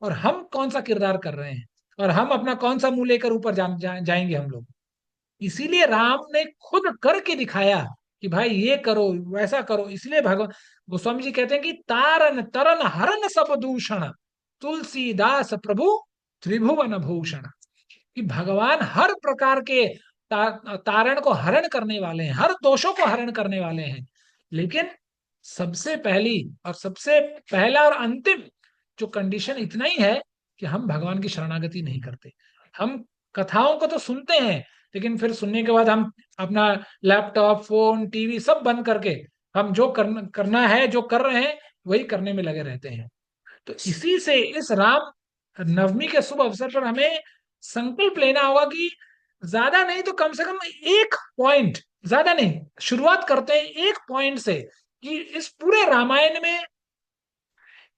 और हम कौन सा किरदार कर रहे हैं, और हम अपना कौन सा मुंह लेकर ऊपर जाएंगे हम लोग। इसीलिए राम ने खुद करके दिखाया कि भाई ये करो, वैसा करो। इसलिए भगवान गोस्वामी जी कहते हैं कि तारन तरन हरन सब दूषण, तुलसीदास प्रभु त्रिभुवन भूषण। कि भगवान हर प्रकार के तारण को हरण करने वाले हैं, हर दोषों को हरण करने वाले हैं। लेकिन सबसे पहली और सबसे पहला और अंतिम जो कंडीशन इतना ही है कि हम भगवान की शरणागति नहीं करते। हम कथाओं को तो सुनते हैं, लेकिन फिर सुनने के बाद हम अपना लैपटॉप, फोन, टीवी सब बंद करके हम जो करना है, जो कर रहे हैं, वही करने में लगे रहते हैं। तो इसी से इस राम नवमी के शुभ अवसर पर हमें संकल्प लेना होगा कि ज्यादा नहीं तो कम से कम एक पॉइंट, ज्यादा नहीं, शुरुआत करते हैं एक पॉइंट से कि इस पूरे रामायण में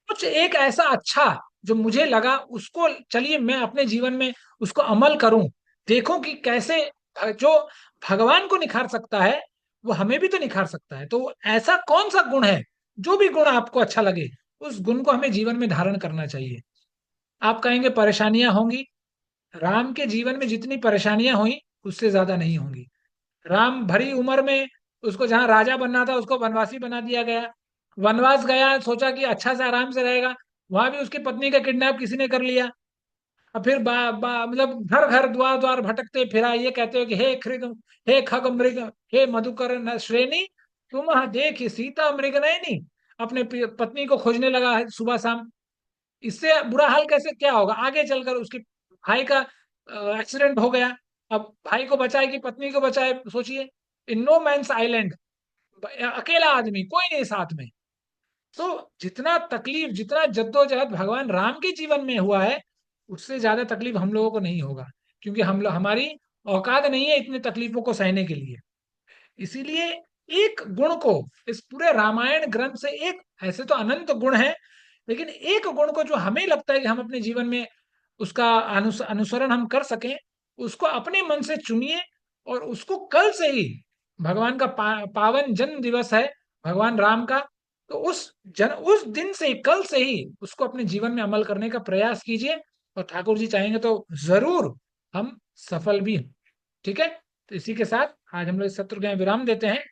कुछ एक ऐसा अच्छा जो मुझे लगा, उसको चलिए मैं अपने जीवन में उसको अमल करूं। देखो कि कैसे जो भगवान को निखार सकता है, वो हमें भी तो निखार सकता है। तो ऐसा कौन सा गुण है, जो भी गुण आपको अच्छा लगे, उस गुण को हमें जीवन में धारण करना चाहिए। आप कहेंगे परेशानियां होंगी, राम के जीवन में जितनी परेशानियां हुई उससे ज्यादा नहीं होंगी। राम भरी उम्र में, उसको जहां राजा बनना था उसको वनवासी बना दिया गया। वनवास गया, सोचा कि अच्छा से आराम से रहेगा, वहां भी उसकी पत्नी का किडनैप किसी ने कर लिया। और फिर मतलब घर घर द्वार द्वार भटकते फिरा, ये कहते हो कि हे खृग, हे खग मृग, हे मधुकर न श्रेणी, तुम देख सीता मृग नयनी। अपने पत्नी को खोजने लगा है सुबह शाम। इससे बुरा हाल कैसे क्या होगा आगे चलकर। उसके भाई का एक्सीडेंट हो गया, अब भाई को बचाए कि पत्नी को बचाए, सोचिए। इन नो मैंस आइलैंड, अकेला आदमी, कोई नहीं साथ में। तो जितना तकलीफ, जितना जद्दोजहद भगवान राम के जीवन में हुआ है, उससे ज्यादा तकलीफ हम लोगों को नहीं होगा। क्योंकि हम लोग, हमारी औकात नहीं है इतनी तकलीफों को सहने के लिए। इसीलिए एक गुण को इस पूरे रामायण ग्रंथ से, एक ऐसे तो अनंत गुण है, लेकिन एक गुण को जो हमें लगता है कि हम अपने जीवन में उसका अनुसरण हम कर सकें, उसको अपने मन से चुनिए। और उसको कल से ही, भगवान का पावन जन्म दिवस है भगवान राम का, तो उस दिन से ही, कल से ही उसको अपने जीवन में अमल करने का प्रयास कीजिए। और ठाकुर जी चाहेंगे तो जरूर हम सफल भी हों। ठीक है। तो इसी के साथ आज हम लोग इस सत्र को यहाँ विराम देते हैं।